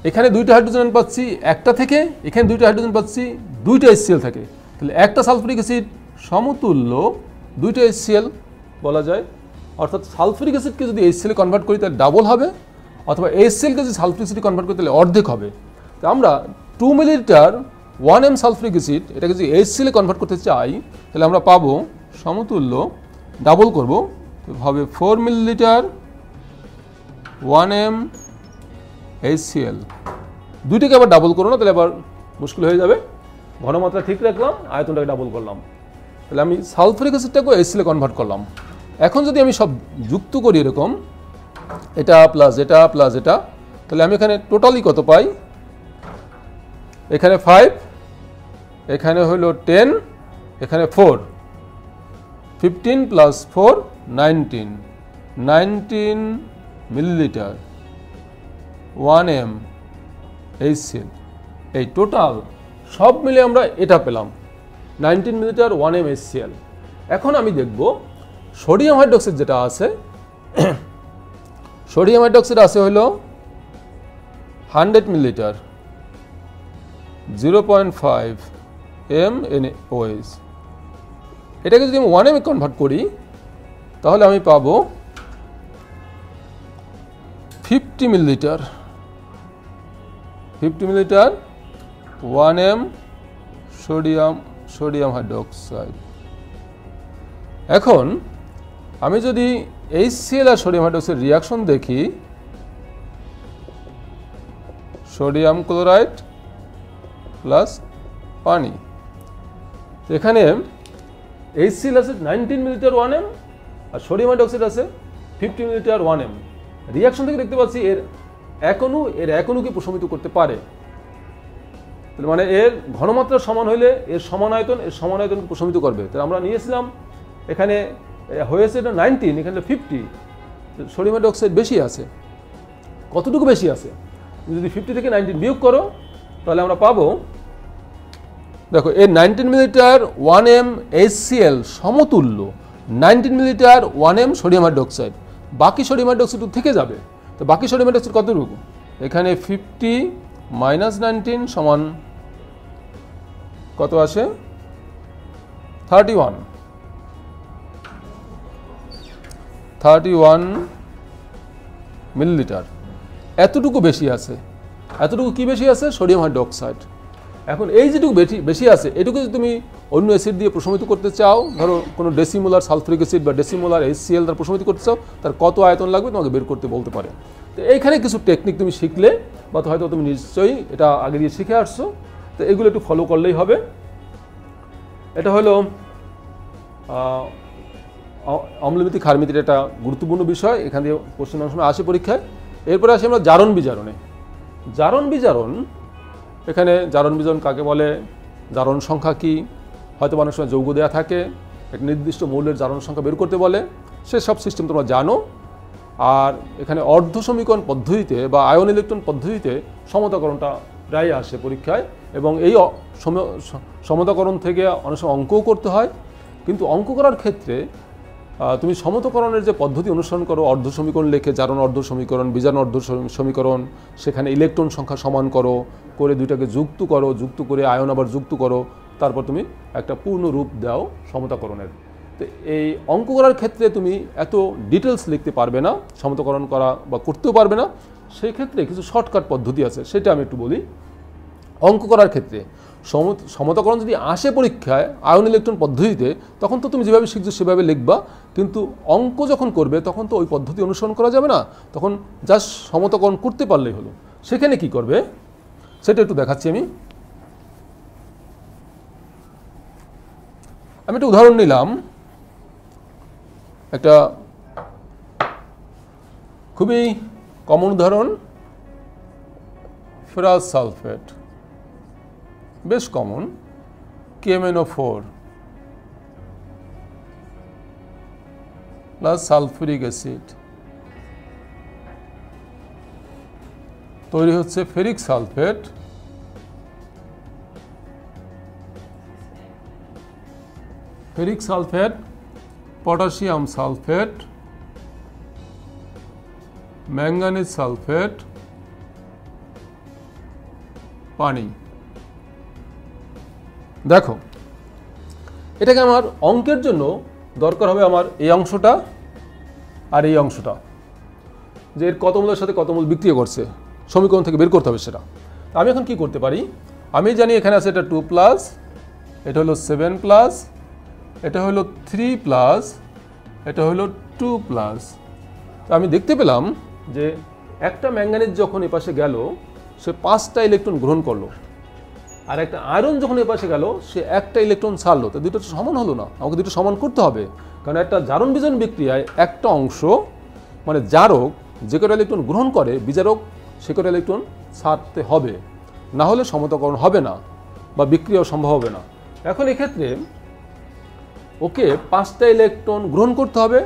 A: এখানে দুইটা হাইড্রোজেন আয়ন পাচ্ছি একটা থেকে, এখানে দুইটা হাইড্রোজেন পাচ্ছি দুইটা HCl থেকে। তাহলে একটা সালফিউরিক অ্যাসিড সমতুল্য দুইটা HCl বলা যায়। অর্থাৎ সালফিউরিক অ্যাসিডকে যদি HCl এ কনভার্ট করি তাহলে ডাবল হবে, অথবা HClকে যদি সালফিউরিক অ্যাসিডে কনভার্ট করি তাহলে অর্ধেক হবে। তো আমরা 2 মিলিলিটার 1 m সালফিউরিক অ্যাসিড এটাকে যদি HCl এ কনভার্ট করতে চাই তাহলে আমরা পাবো সমতুল্য, ডাবল করব, হবে 4 মিলিলিটার 1 m HCl। দুইটাকে আবার ডাবল করো না, তাহলে আবার মুশকিল হয়ে যাবে। ঘনমাত্রা ঠিক রাখলাম, আয়তনটাকে ডাবল করলাম, তাহলে আমি সালফিউরিক অ্যাসিডটাকে HCl এ কনভার্ট করলাম। এখন যদি আমি সব যুক্ত করি এরকম, এটা প্লাস এটা প্লাস এটা, তাহলে আমি এখানে টোটালি কত পাই, এখানে 5, এখানে হলো 10, এখানে 4, 15 + 4 19 মিলিলিটার 1 m HCl। এই টোটাল সব মিলে আমরা এটা পেলাম 19 মিলিলিটার 1 m HCl। এখন আমি দেখব সোডিয়াম হাইড্রোক্সাইড যেটা আছে, সোডিয়াম হাইড্রোক্সাইড আছে হলো 100 মিলিলিটার 0.5 m NaOH। এটাকে যদি আমি 1 m এ কনভার্ট করি তাহলে আমি পাবো 50 মিলিলিটার 1 m সোডিয়াম হাইড্রোক্সাইড। এখন আমি যদি HCl আর সোডিয়াম হাইড্রোক্সাইড রিয়াকশন দেখি, সোডিয়াম ক্লোরাইড প্লাস পানি, এখানে HCl আছে 19 মিলিলিটার 1 m আর সোডিয়াম হাইড্রোক্সাইড আছে 50 মিলিলিটার 1 m। রিয়াকশন থেকে দেখতে পাচ্ছি এর এক অণুকে প্রশমিত করতে পারে। মানে এর ঘনমাত্রা সমান হলে এর সমান আয়তনকে প্রশমিত করবে। তাহলে আমরা নিয়েছিলাম এখানে হয়েছে এটা 19, এখানে 50, সোডিয়াম হাইড্রোক্সাইড বেশি আছে। কতটুকু বেশি আছে, যদি 50 থেকে 19 বিয়োগ করো তাহলে আমরা পাবো, দেখো এর 19 মিলিলিটার 1 m HCl সমতুল্য 19 মিলিলিটার 1 m সোডিয়াম হাইড্রোক্সাইড। বাকি সোডিয়াম হাইড্রোক্সাইড থেকে যাবে, তো বাকি সোডিয়াম হাইড্রোক্সাইড কতটুকু, এখানে 50 - 19 সমান কত আসে, 31 মিলিলিটার। এতটুকু বেশি আছে। এতটুকু কি বেশি আছে, সোডিয়াম হাইড্রোক্সাইড। এখন এই যেটুকু বেশি আছে এটুকু যদি তুমি অন্য অ্যাসিড দিয়ে প্রশমিত করতে চাও, ধরো কোনো ডেসিমোলার সালফিউরিক অ্যাসিড বা ডেসিমোলার HCl দ্বারা প্রশমিত করতে চাও, তার কত আয়তন লাগবে তোমাকে বের করতে বলতে পারে। তো এইখানে কিছু টেকনিক তুমি শিখলে, বা হয়তো তুমি নিশ্চয়ই এটা আগে দিয়ে শিখে আসছো, তো এগুলো একটু ফলো করলেই হবে। এটা হলো অম্লমিতি ক্ষারমিতির একটা গুরুত্বপূর্ণ বিষয়, এখান দিয়ে কোশ্চেন অনেক সময় আসে পরীক্ষায়। এরপরে আসি আমরা জারণ বিজারণে। জারণ বিজারণ, এখানে জারণ বিজারণ কাকে বলে, জারণ সংখ্যা কি, হয়তো অনেক সময় যৌগ দেওয়া থাকে, একটা নির্দিষ্ট মৌলের জারণ সংখ্যা বের করতে বলে, সেসব সিস্টেম তোমরা জানো। আর এখানে অর্ধ সমীকরণ পদ্ধতিতে বা আয়ন ইলেকট্রন পদ্ধতিতে সমতাকরণটা প্রায় আসে পরীক্ষায়, এবং এই সমতাকরণ থেকে অনেক সময় অঙ্কও করতে হয়। কিন্তু অঙ্ক করার ক্ষেত্রে তুমি সমতাকরণের যে পদ্ধতি অনুসরণ করো, অর্ধ সমীকরণ লেখে জারণ অর্ধ সমীকরণ, বিজারণ অর্ধ সমীকরণ, সেখানে ইলেকট্রন সংখ্যা সমান করে দুইটাকে যুক্ত করে আয়ন আবার যুক্ত করো, তারপর তুমি একটা পূর্ণ রূপ দাও সমতাকরণের। তো এই অঙ্ক করার ক্ষেত্রে তুমি এত ডিটেলস লিখতে পারবে না, সমতাকরণ করা বা করতেও পারবে না। সেই ক্ষেত্রে কিছু শর্টকাট পদ্ধতি আছে, সেটা আমি একটু বলি। অঙ্ক করার ক্ষেত্রে সমতাকরণ যদি আসে পরীক্ষায় আয়ন ইলেকট্রন পদ্ধতিতে, তখন তো তুমি যেভাবে শিখছো সেভাবে লিখবা, কিন্তু অঙ্ক যখন করবে তখন তো ওই পদ্ধতি অনুসরণ করা যাবে না, তখন জাস্ট সমতাকরণ করতে পারলেই হলো। সেখানে কি করবে সেটা একটু দেখাচ্ছি আমি। একটা উদাহরণ নিলাম, একটা খুবই কমন উদাহরণ, ফেরাস সালফেট, বেশ common, KMnO4 plus sulphuric acid তৈরি হচ্ছে ferric sulphate, potassium sulphate, manganese sulphate, পানি। দেখো, এটাকে আমার অঙ্কের জন্য দরকার হবে আমার এই অংশটা আর এই অংশটা, যে এর কত মোলের সাথে কত মোল বিক্রিয়া করছে সমীকরণ থেকে বের করতে হবে সেটা। আমি এখন কি করতে পারি, আমি জানি এখানে আছে এটা 2 প্লাস, এটা হলো 7 প্লাস, এটা হলো 3 প্লাস, এটা হলো 2 প্লাস। তো আমি দেখতে পেলাম যে একটা ম্যাঙ্গানিজ যখন এপাশে গেল সে 5টা ইলেকট্রন গ্রহণ করলো, আর একটা আয়রন যখন এপাশে গেল সে একটা ইলেকট্রন ছাড়লো। তো দুটো তো সমান হলো না, আমাকে দুটো সমান করতে হবে, কারণ একটা জারণ বিজারণ বিক্রিয়ায় একটা অংশ মানে জারক যে কটা ইলেকট্রন গ্রহণ করে, বিজারক সে কটা ইলেকট্রন ছাড়তে হবে, না হলে সমতাকরণ হবে না বা বিক্রিয়াও সম্ভব হবে না। এখন এক্ষেত্রে ওকে 5টা ইলেকট্রন গ্রহণ করতে হবে,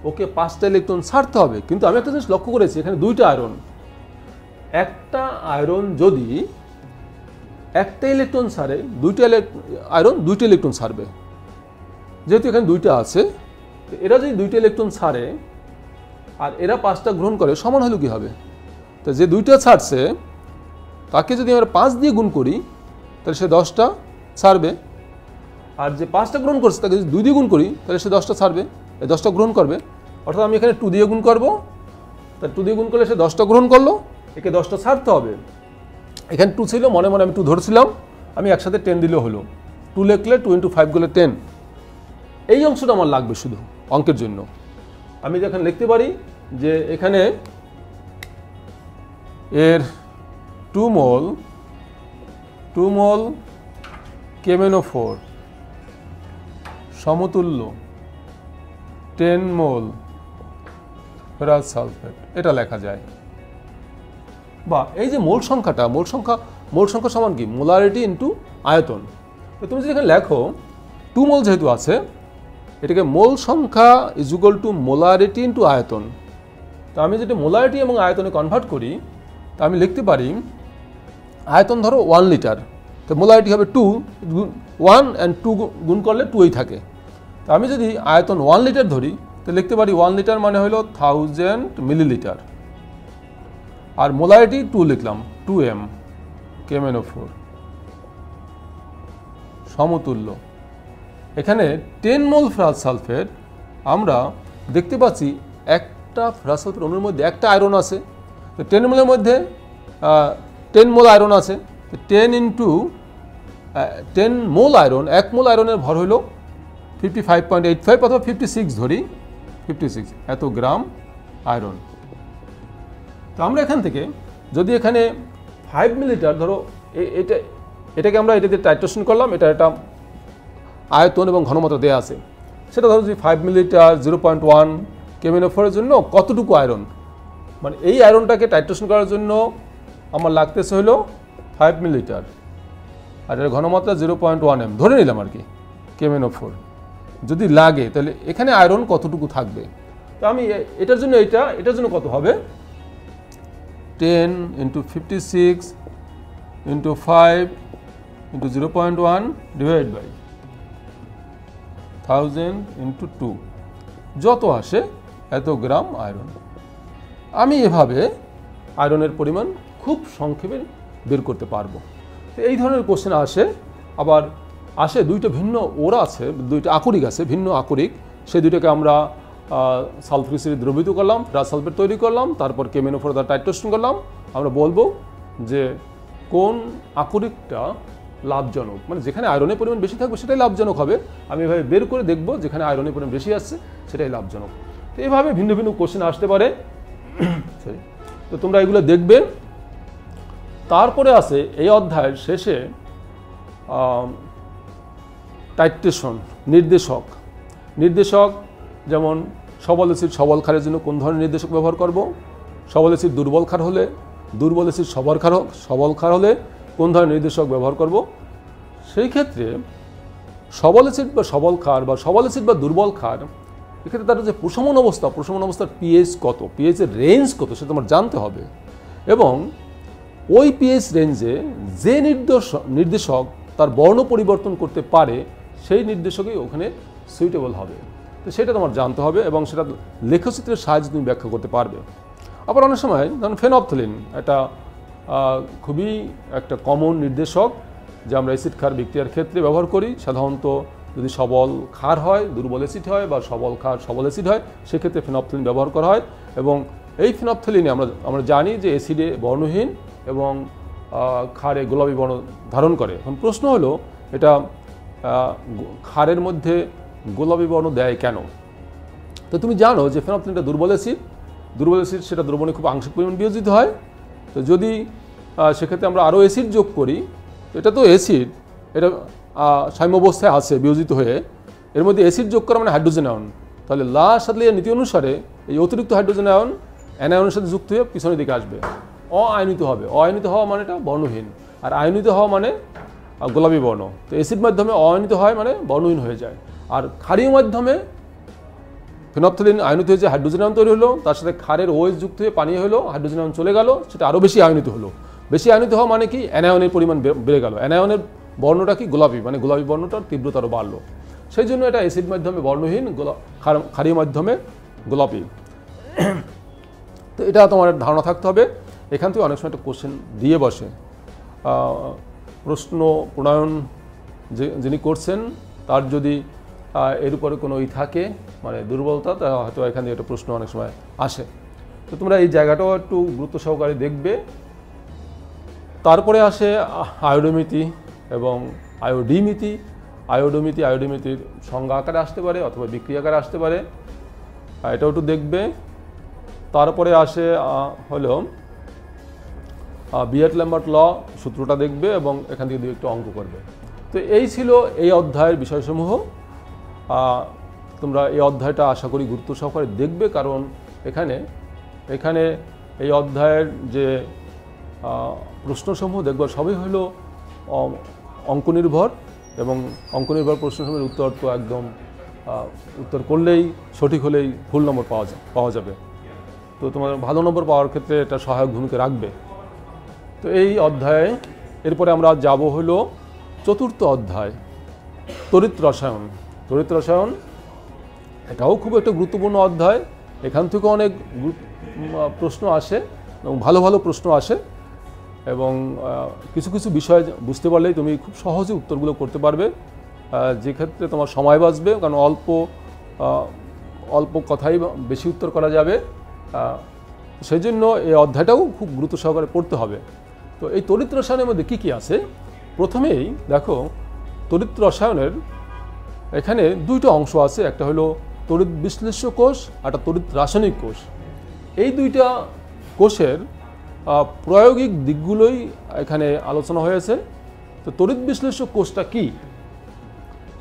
A: ওকে 5টা ইলেকট্রন ছাড়তে হবে। কিন্তু আমি একটা জিনিস লক্ষ্য করেছি, এখানে দুইটা আয়রন, একটা আয়রন যদি একটা ইলেকট্রন ছাড়ে, দুইটা আয়রন দুইটা ইলেকট্রন ছাড়বে। যেহেতু এখানে দুইটা আছে, এরা যদি দুইটা ইলেকট্রন ছাড়ে আর এরা 5টা গ্রহণ করে, সমান হলো কি হবে? তো যে দুইটা ছাড়ছে তাকে যদি আমরা 5 দিয়ে গুণ করি তাহলে সে 10টা ছাড়বে, আর যে 5টা গ্রহণ করছে তাকে যদি 2 দিয়ে গুণ করি তাহলে সে 10টা ছাড়বে, এই 10টা গ্রহণ করবে। অর্থাৎ আমি এখানে 2 দিয়ে গুণ করবো, তাহলে 2 দিয়ে গুণ করলে সে 10টা গ্রহণ করলো, একে 10টা ছাড়তে হবে। এখানে 2 ছিল, মনে মনে আমি 2 ধরছিলাম, আমি একসাথে 10 দিলেও হলো। 2 লিখলে 2 × 5 গেলে 10। এই অংশটা আমার লাগবে শুধু অঙ্কের জন্য। আমি যখন লিখতে পারি যে এখানে এর 2 মোল KMnO4 সমতুল্য 10 মোল ফেরাস সালফেট, এটা লেখা যায়। বা এই যে মোল সংখ্যাটা, মোল সংখ্যা সমান কি? মোলারিটি ইন্টু আয়তন। তো তুমি যদি এখানে লেখো 2 মোল যেহেতু আছে, এটাকে মোল সংখ্যা is equal two molarity into আয়তন। তো আমি যদি মোলারিটি এবং আয়তনে কনভার্ট করি, তা আমি লিখতে পারি আয়তন ধরো 1 লিটার, তো মোলারিটি হবে 2, 1 and 2 গুণ করলে 2ই থাকে। তো আমি যদি আয়তন 1 লিটার ধরি, তো লিখতে পারি 1 লিটার মানে হলো 1000 মিলিলিটার, আর মোলারিটি 2 লিখলাম, 2m KMnO4 সমতুল্য। এখানে 10 মোল ফেরাস সালফেট, আমরা দেখতে পাচ্ছি একটা ফেরাস সালফেট অণুর মধ্যে একটা আয়রন আছে। তো 10 মোলের মধ্যে 10 মোল আয়রন আছে, তো 10 × 10 মোল আয়রন, 1 মোল আয়রনের ভর হলো 55.85 অথবা 56 ধরি, 56 এত গ্রাম আয়রন। তো আমরা এখান থেকে যদি এখানে 5 মিলিলিটার ধরো, এটাকে আমরা এটাতে টাইট্রেশন করলাম, এটা একটা আয়তন এবং ঘনমাত্রা দেওয়া আছে, সেটা ধরো যদি 5 মিলিলিটার 0.1 KMnO4 এর জন্য কতটুকু আয়রন, মানে এই আয়রনটাকে টাইট্রেশন করার জন্য আমার লাগতেছে হলো 5 মিলিলিটার, আর এর ঘনমাত্রা 0.1 m ধরে নিলাম আর কি KMnO4 যদি লাগে, তাহলে এখানে আয়রন কতটুকু থাকবে। তো আমি এটার জন্য কত হবে, 10 × 56 × 5 × 0.1 ডিভাইড বাই 1000 × 2, যত আসে এত গ্রাম আয়রন। আমি এভাবে আয়রনের পরিমাণ খুব সংক্ষেপে বের করতে পারবো। তো এই ধরনের কোশ্চেন আসে। আবার আসে দুইটা ভিন্ন ওরা আছে, দুইটা আকরিক আছে, ভিন্ন আকরিক। সেই দুইটাকে আমরা সালফিউরিক অ্যাসিড দ্রবীভূত করলাম, সালফেট তৈরি করলাম, তারপর কেমিনোফোর দ্বারা টাইট্রেশন করলাম। আমরা বলবো যে কোন আকরিকটা লাভজনক, মানে যেখানে আয়রনের পরিমাণ বেশি থাকবে সেটাই লাভজনক হবে। আমি এভাবে বের করে দেখব যেখানে আয়রনের পরিমাণ বেশি আসছে সেটাই লাভজনক। তো এইভাবে ভিন্ন ভিন্ন কোশ্চেন আসতে পারে। তো তোমরা এগুলো দেখবে। তারপরে আছে এই অধ্যায়ের শেষে টাইট্রেশন, নির্দেশক যেমন সবল অ্যাসিড সবল ক্ষারের জন্য কোন ধরনের নির্দেশক ব্যবহার করব, সবল অ্যাসিড দুর্বল ক্ষার হলে, দুর্বল অ্যাসিড সবল ক্ষার হলে কোন ধরনের নির্দেশক ব্যবহার করব। সেই ক্ষেত্রে সবল অ্যাসিড বা সবল ক্ষার বা সবল অ্যাসিড বা দুর্বল ক্ষার, এক্ষেত্রে তার যে প্রশমন অবস্থার পিএইচ কত, পিএইচের রেঞ্জ কত সেটা তোমার জানতে হবে। এবং ওই পিএইচ রেঞ্জে যে নির্দেশক তার বর্ণ পরিবর্তন করতে পারে সেই নির্দেশকই ওখানে সুইটেবল হবে। তো সেটা তোমার জানতে হবে এবং সেটা লেখচিত্রের সাহায্যে তুমি ব্যাখ্যা করতে পারবে। আবার অনেক সময় যেমন ফেনফথলিন, এটা খুবই একটা কমন নির্দেশক যে আমরা অ্যাসিড ক্ষার বিক্রিয়ার ক্ষেত্রে ব্যবহার করি। সাধারণত যদি সবল ক্ষার হয় দুর্বল অ্যাসিড হয়, বা সবল ক্ষার সবল অ্যাসিড হয়, সেক্ষেত্রে ফেনফথলিন ব্যবহার করা হয়। এবং এই ফেনফথলিনে আমরা জানি যে অ্যাসিডে বর্ণহীন এবং ক্ষারে গোলাপি বর্ণ ধারণ করে। এখন প্রশ্ন হলো এটা ক্ষারের মধ্যে গোলাপি বর্ণ দেয় কেন? তো তুমি জানো যে ফেনফথলিনটা দুর্বল অ্যাসিড, সেটা দ্রবণে খুব আংশিক পরিমাণ বিয়োজিত হয়। তো যদি সেক্ষেত্রে আমরা আরও অ্যাসিড যোগ করি, এটা তো অ্যাসিড, এটা সাম্যাবস্থায় আছে বিয়োজিত হয়ে, এর মধ্যে অ্যাসিড যোগ করা মানে হাইড্রোজেন আয়ন। তাহলে সাদলিয়ার নীতি অনুসারে এই অতিরিক্ত হাইড্রোজেন আয়ন অ্যানায়নের সাথে যুক্ত হয়ে পিছনের দিকে আসবে, অআয়নিত হবে। অআয়নিত হওয়া মানে এটা বর্ণহীন, আর আয়নিত হওয়া মানে গোলাপি বর্ণ। তো অ্যাসিড মাধ্যমে অআয়নিত হয় মানে বর্ণহীন হয়ে যায়। আর ক্ষারীয় মাধ্যমে ফেনফথলিন আয়নিত হয়ে যে হাইড্রোজেন আয়ন তৈরি হলো, তার সাথে ক্ষারের OH যুক্ত হয়ে পানি হলো, হাইড্রোজেন আয়ন চলে গেল, সেটা আরও বেশি আয়নিত হলো। বেশি আয়নিত হওয়া মানে কি? অ্যানায়নের পরিমাণ বেড়ে গেল। অ্যানায়নের বর্ণটা কি? গোলাপি, মানে গোলাপি বর্ণটার তীব্রতা আরও বাড়লো। সেই জন্য এটা অ্যাসিড মাধ্যমে বর্ণহীন, ক্ষারীয় মাধ্যমে গোলাপি। তো এটা তোমার ধারণা থাকতে হবে। এখান থেকে অনেক সময় একটা কোশ্চেন দিয়ে বসে, প্রশ্ন প্রণয়ন যিনি করছেন তার যদি এর উপরে কোনো থাকে, মানে দুর্বলতা, তা হয়তো এখান থেকে একটা প্রশ্ন অনেক সময় আসে। তো তোমরা এই জায়গাটাও একটু গুরুত্ব সহকারে দেখবে। তারপরে আসে আয়োডোমিতি এবং আয়োডিমিতি। আয়োডিমিতির সংজ্ঞা আকারে আসতে পারে অথবা বিক্রিয়া আকারে আসতে পারে, এটাও একটু দেখবে। তারপরে আসে হলো বিয়েট-ল্যাম্বার্ট ল, সূত্রটা দেখবে এবং এখান থেকে একটু অঙ্ক করবে। তো এই ছিল এই অধ্যায়ের বিষয়সমূহ। তোমরা এই অধ্যায়টা আশা করি গুরুত্ব সহকারে দেখবে, কারণ এখানে এই অধ্যায়ের যে প্রশ্নসমূহ দেখব সবই হলো অঙ্ক নির্ভর, এবং অঙ্ক নির্ভর প্রশ্নসমূহের উত্তর তো একদম উত্তর করলেই সঠিক হলেই ফুল নম্বর পাওয়া যাবে। তো তোমার ভালো নম্বর পাওয়ার ক্ষেত্রে এটা সহায়ক ভূমিকা রাখবে। তো এই অধ্যায়ে এরপরে আমরা যাব হলো চতুর্থ অধ্যায়, তড়িৎ রসায়ন। এটাও খুব একটা গুরুত্বপূর্ণ অধ্যায়। এখান থেকে অনেক প্রশ্ন আসে এবং ভালো ভালো প্রশ্ন আসে, এবং কিছু কিছু বিষয় বুঝতে পারলেই তুমি খুব সহজে উত্তরগুলো করতে পারবে, যে ক্ষেত্রে তোমার সময় বাঁচবে, কারণ অল্প কথাই বেশি উত্তর করা যাবে। সেই জন্য এই অধ্যায়টাও খুব গুরুত্ব সহকারে পড়তে হবে। তো এই তড়িৎ রসায়নের মধ্যে কী কী আছে? প্রথমেই দেখো, তড়িৎ রসায়নের এখানে দুইটা অংশ আছে, একটা হলো তড়িৎ বিশ্লেষ্য কোষ, একটা তড়িৎ রাসায়নিক কোষ। এই দুইটা কোষের প্রায়োগিক দিকগুলোই এখানে আলোচনা হয়েছে। তো তড়িৎ বিশ্লেষ্য কোষটা কি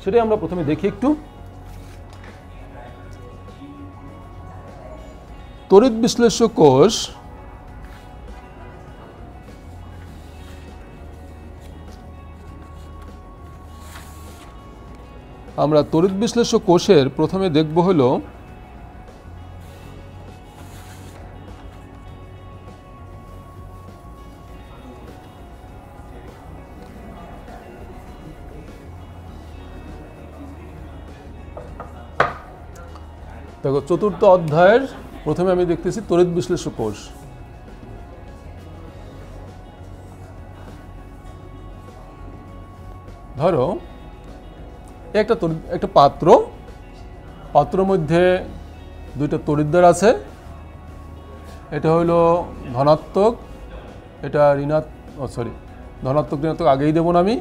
A: সেটাই আমরা প্রথমে দেখি একটু। তড়িৎ বিশ্লেষ্য কোষ আমরা তড়িৎ বিশ্লেষ্য কোষের প্রথমে দেখব হলো দেখো, চতুর্থ অধ্যায়ের প্রথমে আমি দেখতেছি তড়িৎ বিশ্লেষ্য কোষ। ধরো একটা পাত্রের মধ্যে দুইটা তড়িৎদ্বার আছে, এটা হলো ধনাত্মক, এটা ধনাত্মক ঋণাত্মক আগেই দেব না আমি।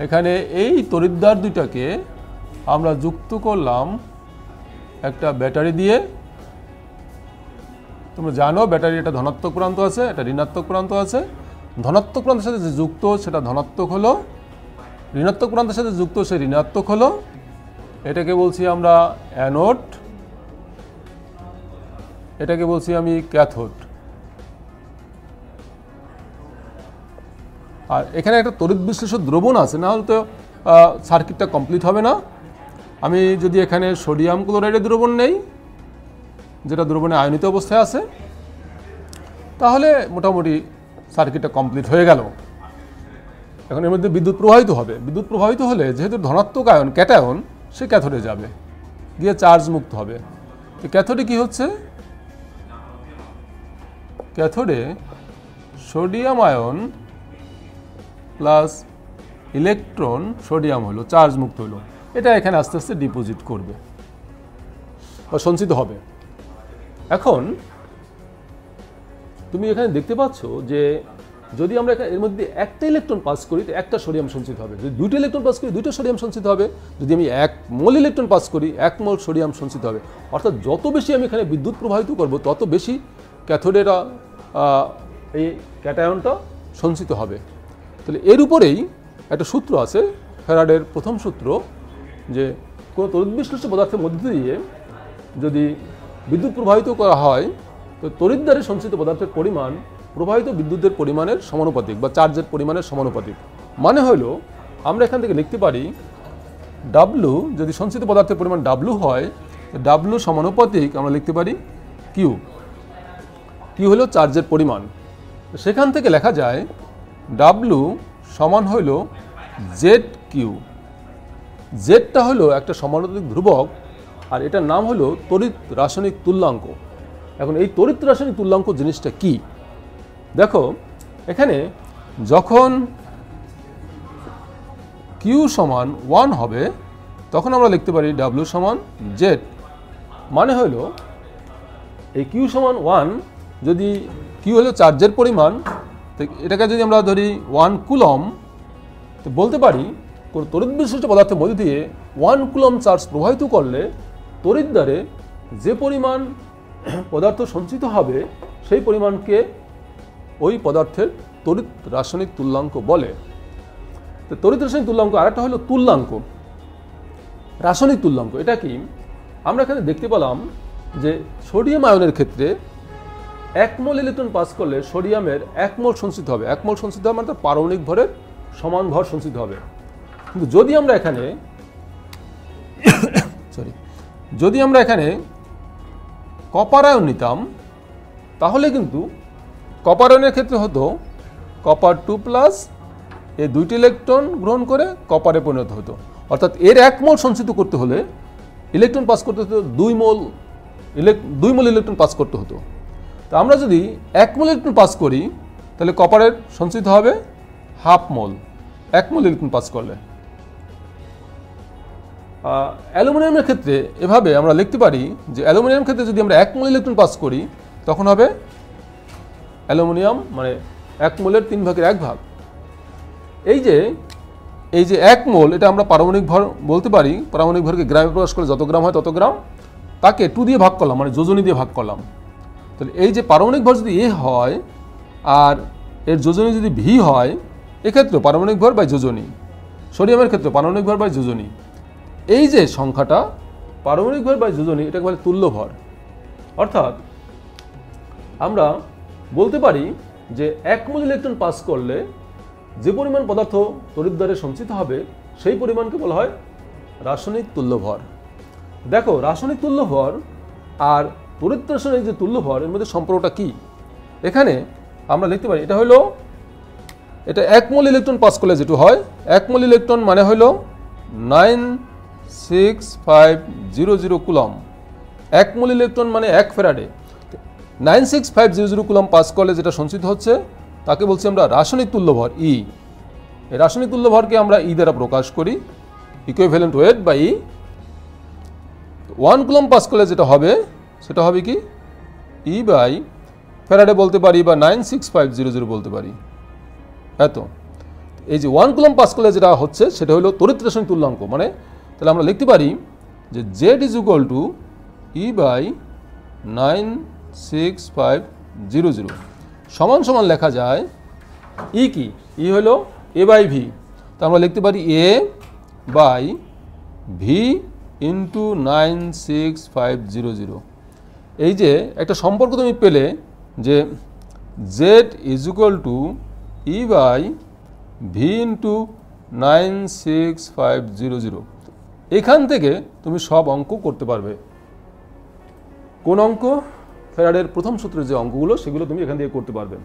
A: এখানে এই তড়িৎদ্বার দুইটাকে আমরা যুক্ত করলাম একটা ব্যাটারি দিয়ে। তোমরা জানো ব্যাটারি এটা ধনাত্মক প্রান্ত আছে, এটা ঋণাত্মক প্রান্ত আছে। ধনাত্মক প্রান্তের সাথে যে যুক্ত সেটা ধনাত্মক হলো, ঋণাত্মক প্রান্তের সাথে যুক্ত সে ঋণাত্মক হলো। এটাকে বলছি আমরা অ্যানোড, এটাকে বলছি আমি ক্যাথোড। আর এখানে একটা তড়িৎ বিশ্লেষক দ্রবণ আছে, না হলে তো সার্কিটটা কমপ্লিট হবে না। আমি যদি এখানে সোডিয়াম ক্লোরাইডের দ্রবণ নেই, যেটা দ্রবণে আয়নিত অবস্থায় আছে, তাহলে মোটামুটি সার্কিটটা কমপ্লিট হয়ে গেল। এখন এর মধ্যে বিদ্যুৎ প্রবাহিত হবে। বিদ্যুৎ প্রবাহিত হলে যেহেতু ধনাত্মক আয়ন ক্যাটায়ন, সে ক্যাথোডে যাবে, গিয়ে চার্জ মুক্ত হবে। তো ক্যাথোডে কি হচ্ছে? ক্যাথোডে sodium ion plus electron, sodium হলো, চার্জ মুক্ত হলো, এটা এখানে আস্তে আস্তে ডিপোজিট করবে বা সঞ্চিত হবে। এখন তুমি এখানে দেখতে পাচ্ছ যে যদি আমরা এর মধ্যে একটা ইলেকট্রন পাস করি তো একটা সোডিয়াম সঞ্চিত হবে, যদি দুইটা ইলেকট্রন পাস করি দুইটা সোডিয়াম সঞ্চিত হবে, যদি আমি 1 মোল ইলেকট্রন পাস করি 1 মোল সোডিয়াম সঞ্চিত হবে। অর্থাৎ যত বেশি আমি এখানে বিদ্যুৎ প্রবাহিত করব তত বেশি ক্যাথোডের এই ক্যাটায়নটা সঞ্চিত হবে। তাহলে এর উপরেই একটা সূত্র আছে, ফ্যারাডের প্রথম সূত্র, যে কোনো তড়িৎ বিশ্লেষ্য পদার্থের মধ্যে দিয়ে যদি বিদ্যুৎ প্রবাহিত করা হয় তো তড়িৎদ্বারে সঞ্চিত পদার্থের পরিমাণ প্রবাহিত বিদ্যুতের পরিমাণের সমানুপাতিক বা চার্জের পরিমাণের সমানুপাতিক। মানে হলো আমরা এখান থেকে লিখতে পারি ডাব্লু, যদি সঞ্চিত পদার্থের পরিমাণ ডাব্লু হয়, ডাব্লু সমানুপাতিক আমরা লিখতে পারি কিউ। কিউ হলো চার্জের পরিমাণ। সেখান থেকে লেখা যায় ডাব্লু সমান হইল জেড কিউ। জেডটা হলো একটা সমানুপাতিক ধ্রুবক, আর এটার নাম হলো তড়িৎ রাসায়নিক তুল্যাঙ্ক। এখন এই তড়িৎ রাসায়নিক তুল্যাঙ্ক জিনিসটা কি? দেখো এখানে যখন কিউ সমান 1 হবে তখন আমরা লিখতে পারি ডাব্লু সমান জেড। মানে হলো এই কিউ সমান 1, যদি কিউ হলো চার্জের পরিমাণ, তো এটাকে যদি আমরা ধরি 1 কুলম, তো বলতে পারি কোনো তড়িৎ বিশিষ্ট পদার্থের মধ্যে দিয়ে 1 কুলম চার্জ প্রবাহিত করলে তড়িৎদ্বারে যে পরিমাণ পদার্থ সঞ্চিত হবে সেই পরিমাণকে ওই পদার্থের তড়িৎ রাসায়নিক তুল্যাঙ্ক বলে। তো তড়িৎ রাসায়নিক তুল্যাঙ্ক আরেকটা হলো তুল্যাঙ্ক, রাসায়নিক তুল্যাঙ্ক। এটা কি? আমরা এখানে দেখতে পেলাম যে সোডিয়াম আয়নের ক্ষেত্রে 1 মোল ইলেকট্রন পাস করলে সোডিয়ামের 1 মোল সঞ্চিত হবে। 1 মোল সঞ্চিত হবে মানে তার পারমাণবিক ভরের সমান ভর সঞ্চিত হবে। কিন্তু যদি আমরা এখানে কপার আয়ন নিতাম তাহলে কিন্তু কপার আয়নের ক্ষেত্রে হতো কপার 2+, এই 2টি ইলেকট্রন গ্রহণ করে কপারে পরিণত হতো। অর্থাৎ এর 1 মোল সঞ্চিত করতে হলে ইলেকট্রন পাস করতে হতো 2 মোল ইলেকট্রন পাস করতে হতো। তো আমরা যদি 1 মোল ইলেকট্রন পাস করি তাহলে কপারের সঞ্চিত হবে হাফ মোল, 1 মোল ইলেকট্রন পাস করলে। অ্যালুমিনিয়ামের ক্ষেত্রে এভাবে আমরা লিখতে পারি যে অ্যালুমিনিয়ামের ক্ষেত্রে যদি আমরা 1 মোল ইলেকট্রন পাস করি তখন হবে অ্যালুমিনিয়াম মানে 1 মোলের 3/1 ভাগ। এই যে 1 মোল, এটা আমরা পারমাণবিক ভর বলতে পারি। পারমাণবিক ভরকে গ্রামে প্রকাশ করলে যত গ্রাম হয় তত গ্রাম, তাকে 2 দিয়ে ভাগ করলাম, মানে যোজনী দিয়ে ভাগ করলাম। তাহলে এই যে পারমাণবিক ভর যদি এ হয় আর এর যোজনী যদি ভি হয়, এক্ষেত্রে পারমাণবিক ভর বাই যোজনী। সোডিয়ামের ক্ষেত্রে পারমাণবিক ভর বাই যোজনী। এই যে সংখ্যাটা পারমাণবিক ভর বাই যোজনী, এটাকে বলে তুল্য ভর। অর্থাৎ আমরা বলতে পারি যে 1 মোল ইলেকট্রন পাস করলে যে পরিমাণ পদার্থ তড়িৎদ্বারে সঞ্চিত হবে সেই পরিমাণকে বলা হয় রাসায়নিক তুল্য ভর। দেখো রাসায়নিক তুল্য ভর আর তড়িৎ রাসায়নিক যে তুল্য ভর, এর মধ্যে সম্পর্কটা কি? এখানে আমরা লিখতে পারি এটা 1 মোল ইলেকট্রন পাস করলে যেটা হয়, 1 মোল ইলেকট্রন মানে হলো 96500 কুলম। 1 মোল ইলেকট্রন মানে 1 ফ্যারাডে। 96500 কুলম পাস করলে যেটা সঞ্চিত হচ্ছে তাকে বলছি আমরা রাসায়নিক তুল্য ভর ই। এই রাসায়নিক তুল্য ভরকে আমরা ই দ্বারা প্রকাশ করি। ইকুইভ্যালেন্ট ওয়েট বাই 1 কুলম্ব পাস্কেলে যেটা হবে সেটা হবে কি ই বাই ফ্যারাডে বলতে পারি বা 96500 বলতে পারি। এত এই যে 1 কুলম্ব পাস্কেলে যেটা হচ্ছে সেটা হলো তড়িৎ রাসায়নিক তুল্যাঙ্ক, মানে তাহলে আমরা লিখতে পারি যে Z is equal two E by 96500 সমান সমান লেখা যায় ই কি, ই হলো এ বাই ভি, তো আমরা লিখতে পারি এ বাই ভি ইন্টু 96500। এই যে একটা সম্পর্ক তুমি পেলে যে Z is equal two E by V into 96500, এখান থেকে তুমি সব অঙ্ক করতে পারবে। কোন অঙ্ক? ফ্যারাডের প্রথম সূত্রের যে অঙ্কগুলো সেগুলো তুমি এখান থেকে করতে পারবে।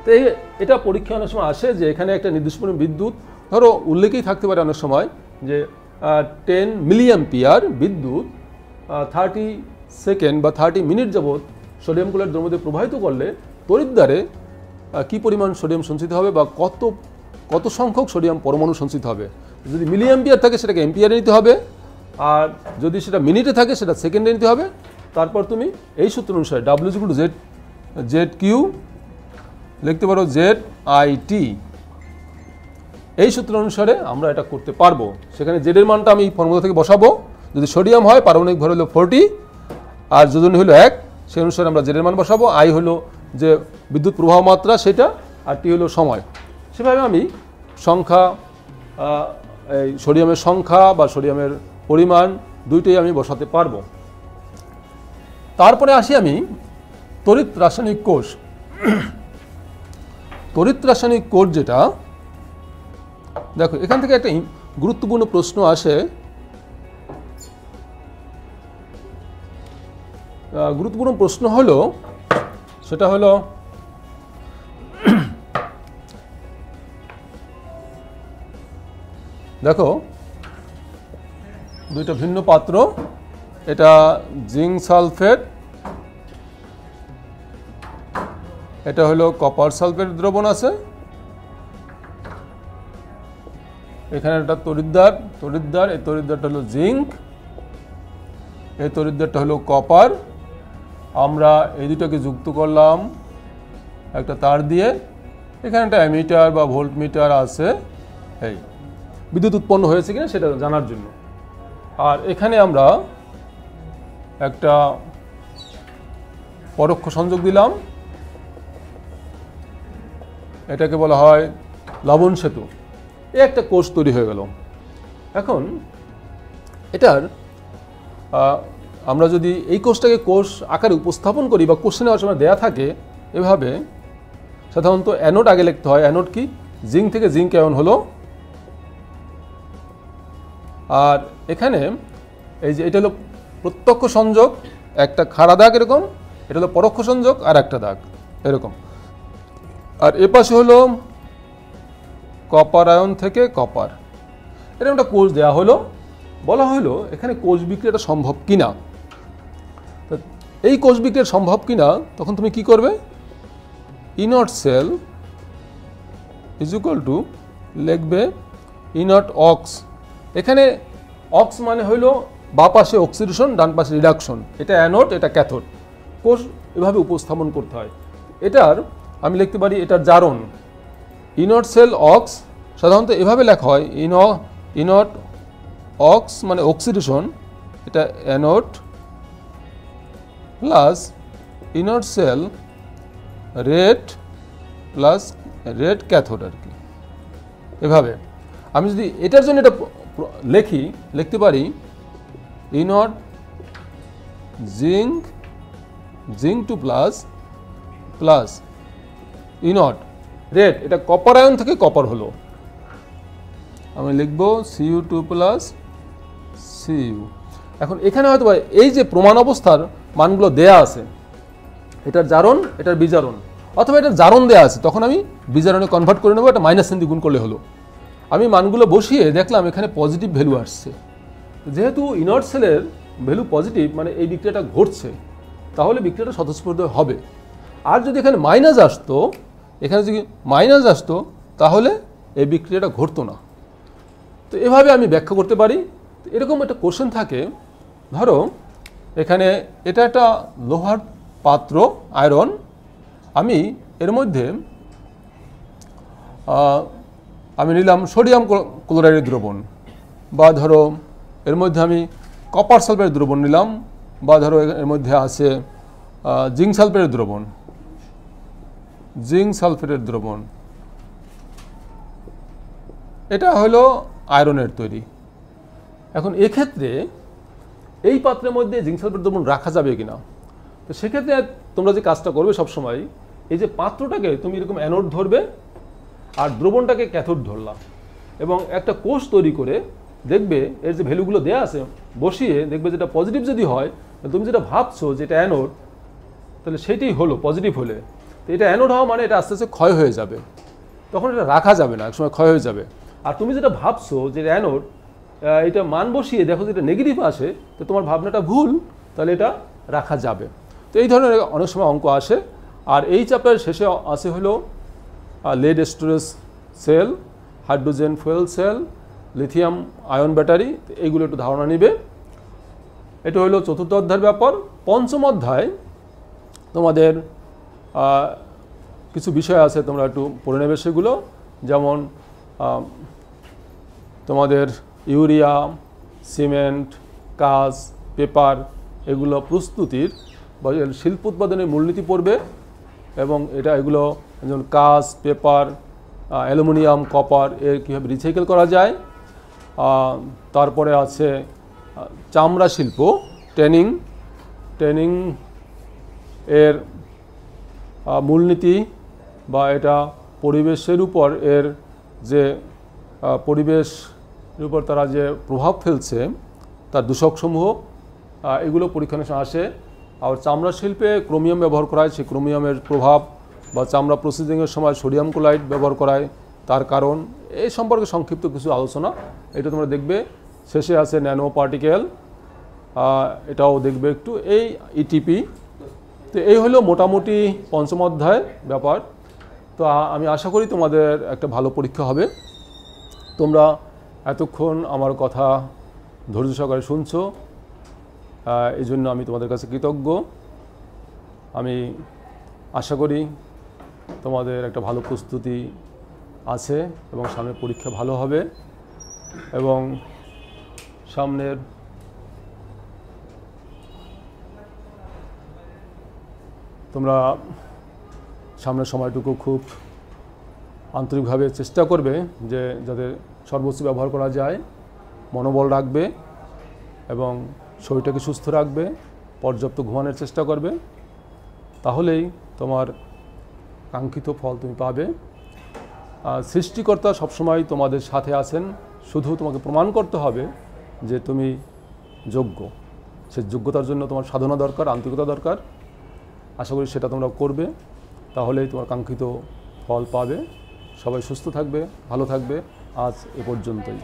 A: তো এটা পরীক্ষা অনেক সময় আসে যে এখানে একটা নির্দিষ্ট পরিমাণ বিদ্যুৎ ধরো উল্লেখেই থাকতে পারে অনেক সময় যে 10 মিলি অ্যাম্পিয়ার বিদ্যুৎ 30 সেকেন্ড বা 30 মিনিট যাবৎ সোডিয়াম ক্লোরাইড দ্রবণের মধ্যে প্রবাহিত করলে তড়িৎদ্বারে কী পরিমাণ সোডিয়াম সঞ্চিত হবে বা কত সংখ্যক সোডিয়াম পরমাণু সঞ্চিত হবে। যদি মিলি অ্যাম্পিয়ার থাকে সেটাকে অ্যাম্পিয়ারে নিতে হবে, আর যদি সেটা মিনিটে থাকে সেটা সেকেন্ডে নিতে হবে। তারপর তুমি এই সূত্র অনুসারে W equal to Z Q লিখতে পারো ZIT, এই সূত্র অনুসারে আমরা এটা করতে পারবো। সেখানে জেড এর মানটা আমি ফর্মুলা থেকে বসাবো, যদি সোডিয়াম হয় পারমাণবিক ভর হলো 40 আর যোজনী হলো 1, সেই অনুসারে আমরা জেড এর মান বসাবো। আই হলো যে বিদ্যুৎ প্রবাহ মাত্রা সেটা, আর টি হলো সময়। সেভাবে আমি সংখ্যা এই সোডিয়ামের সংখ্যা বা সোডিয়ামের পরিমাণ দুইটাই আমি বসাতে পারবো। তারপরে আসি আমি তড়িৎ রাসায়নিক কোষ। তড়িৎ রাসায়নিক কোষ যেটা, দেখো এখান থেকে একটা গুরুত্বপূর্ণ প্রশ্ন আসে। গুরুত্বপূর্ণ প্রশ্ন হলো সেটা হলো দেখো দুইটা ভিন্ন পাত্র, এটা জিঙ্ক সালফেট, এটা হলো কপার সালফেট দ্রবণ আছে, এখানে একটা তড়িৎদ্বার, এই তড়িৎদ্বারটা হলো জিঙ্ক, এই তড়িৎদ্বারটা হলো কপার। আমরা এই দুটোকে যুক্ত করলাম একটা তার দিয়ে, এখানে একটা অ্যামিটার বা ভোল্টমিটার আছে, এই বিদ্যুৎ উৎপন্ন হয়েছে কিনা সেটা জানার জন্য। আর এখানে আমরা একটা পরোক্ষ সংযোগ দিলাম, এটাকে বলা হয় লবণ সেতু। এই একটা কোষ তৈরি হয়ে গেল। এখন এটার আমরা যদি এই কোষটাকে কোষ আকারে উপস্থাপন করি বা কোশ্চেনে নেওয়ার সময় দেয়া থাকে এভাবে, সাধারণত অ্যানোড আগে লিখতে হয়। অ্যানোড কি? জিঙ্ক থেকে জিঙ্ক আয়ন হলো। আর এখানে এই যে এটা হলো প্রত্যক্ষ সংযোগ, একটা খাড়া দাগ এরকম, এটা হলো পরোক্ষ সংযোগ আর একটা দাগ এরকম। আর এপাশে হলো কপার আয়ন থেকে কপার, এরকম একটা কোষ দেওয়া হলো। বলা হলো এখানে কোষ বিক্রিয়াটা সম্ভব কিনা। এই কোষ বিক্রিয়া সম্ভব কিনা তখন তুমি কি করবে? E naught cell is equal to লিখবে ই নট অক্স। এখানে অক্স মানে হইল বা পাশে অক্সিডেশন, ডান পাশে রিডাকশন, এটা অ্যানোড, এটা ক্যাথোড। কোষ এভাবে উপস্থাপন করতে হয়। এটার আমি লিখতে পারি এটার জারণ ই নট সেল অক্স, সাধারণত এভাবে লেখা হয় ই নট অক্স মানে অক্সিডেশন, এটা anode plus E naught cell red plus red cathode আর কি। এভাবে আমি যদি এটার জন্য এটা লিখতে পারি E naught zinc two plus E naught red, এটা কপার আয়ন থেকে কপার হলো, আমি লিখব Cu2 প্লাস Cu। এখন এখানে হয়তো এই যে প্রমাণ অবস্থার মানগুলো দেয়া আছে, এটার জারণ এটার বিজারণ, অথবা এটার জারণ দেয়া আছে, তখন আমি বিজারণে কনভার্ট করে নেবো, এটা মাইনাস চিহ্ন দিয়ে গুণ করলে হলো। আমি মানগুলো বসিয়ে দেখলাম এখানে পজিটিভ ভ্যালু আসছে। যেহেতু ইনার্ট সেলের ভ্যালু পজিটিভ মানে এই বিক্রিয়াটা ঘটছে, তাহলে বিক্রিয়াটা স্বতঃস্ফূর্ত হবে। আর যদি এখানে মাইনাস আসতো তাহলে এই বিক্রিয়াটা ঘটতো না। তো এভাবে আমি ব্যাখ্যা করতে পারি। তো এরকম একটা কোশ্চেন থাকে, ধরো এখানে এটা একটা লোহার পাত্র আয়রন, আমি এর মধ্যে আমি নিলাম সোডিয়াম ক্লোরাইডের দ্রবণ, বা ধরো এর মধ্যে আমি কপার সালফেটের দ্রবণ নিলাম, বা ধরো এর মধ্যে আছে জিঙ্ক সালফেটের দ্রবণ, এটা হলো আয়রনের তৈরি। এখন এক্ষেত্রে এই পাত্রের মধ্যে জিঙ্ক সালফেটের দ্রবণ রাখা যাবে কিনা? তো সেক্ষেত্রে তোমরা যে কাজটা করবে সবসময়, এই যে পাত্রটাকে তুমি এরকম অ্যানোড ধরবে আর দ্রবণটাকে ক্যাথোড ধরলাম, এবং একটা কোষ তৈরি করে দেখবে এর যে ভ্যালুগুলো দেওয়া আছে বসিয়ে দেখবে যেটা পজিটিভ যদি হয়, তুমি যেটা ভাবছো যেটা অ্যানোড, তাহলে সেইটাই হলো পজিটিভ হলে। তো এটা অ্যানোড হওয়া মানে এটা আস্তে আস্তে ক্ষয় হয়ে যাবে, তখন এটা রাখা যাবে না, একসময় ক্ষয় হয়ে যাবে। আর তুমি যেটা ভাবছো যে অ্যানোড, এটা মান বসিয়ে দেখো যেটা নেগেটিভ আসে, তো তোমার ভাবনাটা ভুল, তাহলে এটা রাখা যাবে। তো এই ধরনের অনেক সময় অঙ্ক আসে। আর এই চ্যাপ্টারের শেষে আসে হলো lead storage sell, hydrogen fuel cell, lithium ion battery, এইগুলো একটু ধারণা নিবে। এটা হলো চতুর্থ অধ্যায়ের ব্যাপার। পঞ্চম অধ্যায় তোমাদের কিছু বিষয় আছে, তোমরা একটু পড়ে নেবে সেগুলো, যেমন তোমাদের ইউরিয়া, সিমেন্ট, কাঁচ, পেপার, এগুলো প্রস্তুতির বা শিল্প উৎপাদনের মূলনীতি পড়বে। এবং এগুলো যেমন কাঁচ, পেপার, অ্যালুমিনিয়াম, কপার এর কীভাবে রিসাইকেল করা যায়। তারপরে আছে চামড়া শিল্প, ট্যানিং এর মূলনীতি, বা এটা পরিবেশের উপর এর যে পরিবেশের উপর তারা যে প্রভাব ফেলছে তার দূষকসমূহ, এগুলো পরীক্ষণে আসে। আর চামড়া শিল্পে ক্রোমিয়াম ব্যবহার করা হয়, সেই ক্রোমিয়ামের প্রভাব, বা চামড়া প্রসেসিংয়ের সময় সোডিয়াম ক্লোরাইড ব্যবহার করা হয়, তার কারণ, এই সম্পর্কে সংক্ষিপ্ত কিছু আলোচনা, এটা তোমরা দেখবে। শেষে আছে ন্যানো পার্টিকেল, এটাও দেখবে একটু, এই ইটিপি। তো এই হলো মোটামুটি পঞ্চম অধ্যায় ব্যাপার। তো আমি আশা করি তোমাদের একটা ভালো পরীক্ষা হবে। তোমরা এতক্ষণ আমার কথা ধৈর্য সহকারে শুনছো, এই জন্য আমি তোমাদের কাছে কৃতজ্ঞ। আমি আশা করি তোমাদের একটা ভালো প্রস্তুতি আছে এবং সামনে পরীক্ষা ভালো হবে, এবং সামনের তোমরা সামনের সময়টুকু খুব আন্তরিকভাবে চেষ্টা করবে যে যাতে সর্বোচ্চ ব্যবহার করা যায়, মনোবল রাখবে এবং শরীরটাকে সুস্থ রাখবে, পর্যাপ্ত ঘুমানোর চেষ্টা করবে, তাহলেই তোমার কাঙ্ক্ষিত ফল তুমি পাবে। সৃষ্টিকর্তা সবসময় তোমাদের সাথে আছেন, শুধু তোমাকে প্রমাণ করতে হবে যে তুমি যোগ্য। সে যোগ্যতার জন্য তোমার সাধনা দরকার, আন্তরিকতা দরকার। আশা করি সেটা তোমরা করবে, তাহলেই তোমার কাঙ্ক্ষিত ফল পাবে। সবাই সুস্থ থাকবে, ভালো থাকবে। আজ এ পর্যন্তই।